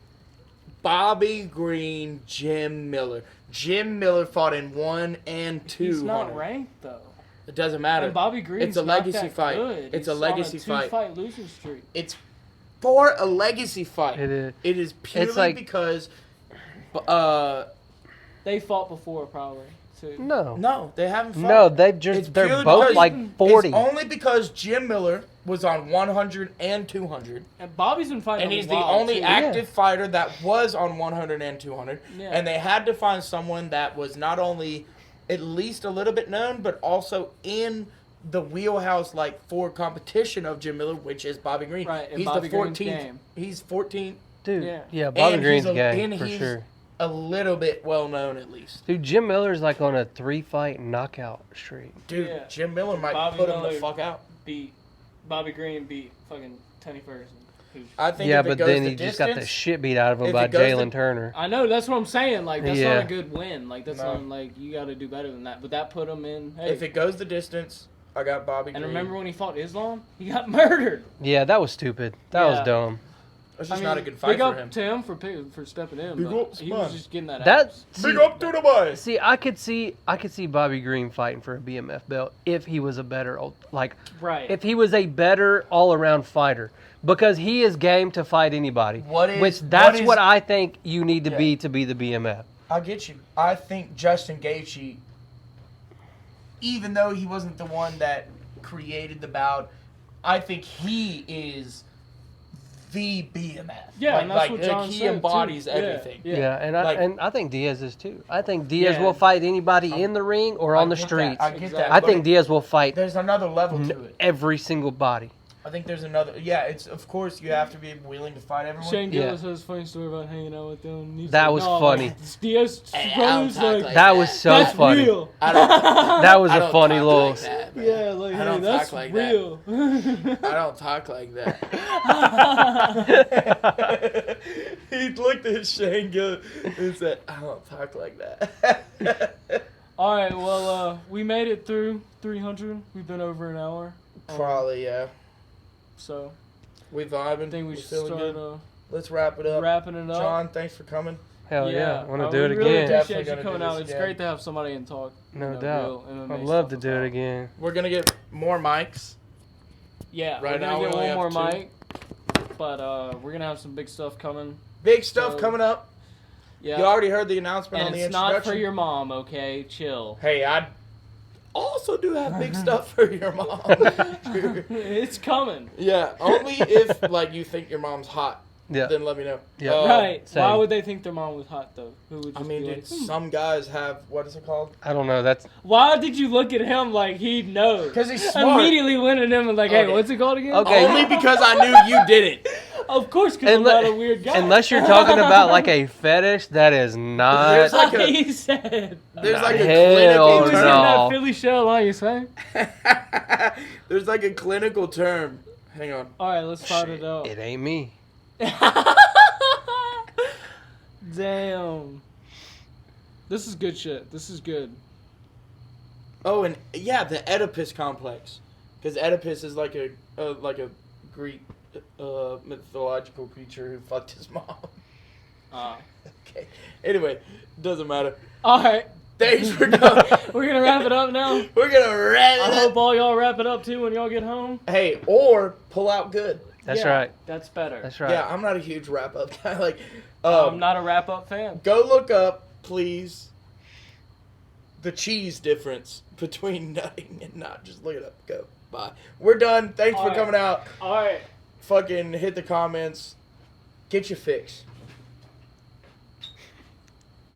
Bobby Green, Jim Miller. Jim Miller fought in 1 and 2. He's not ranked though. It doesn't matter. And Bobby Green's It's a not legacy that fight. good. It's He's a legacy on a fight. 2-fight losing streak. It's for a legacy fight. It is. It is purely like- because They fought before probably too. no, they haven't fought. No, they're purely both because- like 40. It's only because Jim Miller was on 100 and 200. And Bobby's been fighting. And a he's the while, only too. active fighter that was on 100 and 200. Yeah. And they had to find someone that was not only at least a little bit known, but also in the wheelhouse, like, for competition of Jim Miller, which is Bobby Green. Right, and He's Bobby the Green's 14th. game. He's 14th. Dude, Yeah. yeah, Bobby and Green's he's game for he's sure. a little bit well known, at least. Dude, Jim Miller's like on a 3-fight knockout streak. Dude, Yeah. Jim Miller might Bobby put him the Miller fuck out. beat Bobby Green beat fucking Tony Ferguson. I think Yeah, if it but goes then the he just got the distance- shit beat out of him if by it goes Jalen the- Turner. I know, that's what I'm saying. Like, that's Yeah. not a good win. Like, that's No. not, like, you got to do better than that. But that put him in. Hey. If it goes the distance, I got Bobby And Green. remember when he fought Islam? He got murdered. Yeah, that was stupid. That was Yeah. dumb. It's just not a good fight big for up him. to him for stepping in. Big But up, he man. was just getting that. That ass. see, Big up to the boy. see, I could see Bobby Green fighting for a BMF belt if he was a better, like, Right. if he was a better all-around fighter, because he is game to fight anybody. That's what I think you need to be the BMF. I get you. I think Justin Gaethje, even though he wasn't the one that created the bout, I think he is the BMF. Yeah, and that's what John he said, embodies too. everything. Yeah. Yeah, and Like- I think Diaz is too. I think Diaz Yeah. will fight anybody in the ring or on the get that. streets. I get that. I but think Diaz will fight there's another level to it. every single body. I think there's another. Yeah, it's of course you have to be willing to fight everyone. Shane Yeah. Gillis has a funny story about hanging out with them. He's That like, was "No, funny. like, Diaz Hey, I brothers, don't talk like, like That was so that's funny. real. I don't, That was I a don't funny talk little. like that, man. Yeah, like, I hey, don't that's talk like real. I don't talk like that. He looked at Shane Gillis and said, "I don't talk like that." All right, well, we made it through 300. We've been over an hour. Probably, yeah. So We vibing. I think we We're should feeling start good. Let's wrap it up. wrapping it up. John, thanks for coming. Hell yeah, want to do we it really again? Definitely appreciate you gonna do coming this out. It's again. great to have somebody and talk. No real doubt. MMA I'd love to stuff do as it well. again. We're gonna get more mics. Yeah, Right we're now gonna we get only one more have two. mic, but we're gonna have some big stuff coming. Big stuff So- coming up. Yeah, You already heard the announcement and on the it's introduction. not for your mom, okay? Chill. Hey, I also do have big stuff for your mom. It's coming. Yeah, only if like you think your mom's hot. Yeah. Then let me know. Yeah. Right. same. Why would they think their mom was hot though? Who would I just mean, be dude, like, some guys have what is it called? I don't know. That's Why did you look at him like he'd know? 'Cause he's smart. Immediately went at him and like, hey, Okay. what's it called again? Okay. Only because I knew you didn't. Of course, because I'm not a weird guy. unless you're talking about like a fetish, that is not. There's like a he said. there's like a Hell He was clinical in no. that Philly show, like you say. there's like a clinical term. Hang on. All right, let's start Shit, it up. It ain't me. Damn. This is good shit. This is good. Oh, and yeah, the Oedipus complex, because Oedipus is like a Greek mythological creature who fucked his mom. Okay. Anyway, doesn't matter. All right. Thanks for coming. We're going to wrap it up now. We're gonna wrap I it hope up. all y'all wrap it up too when y'all get home. Hey, or pull out good. That's Yeah, right. That's better. That's right. Yeah, I'm not a huge wrap up guy. Like, I'm not a wrap up fan. go look up, please, the cheese difference between nutting and not. Just look it up. Go. Bye. We're done. Thanks All for right. coming out. All right. Fucking hit the comments. Get your fix.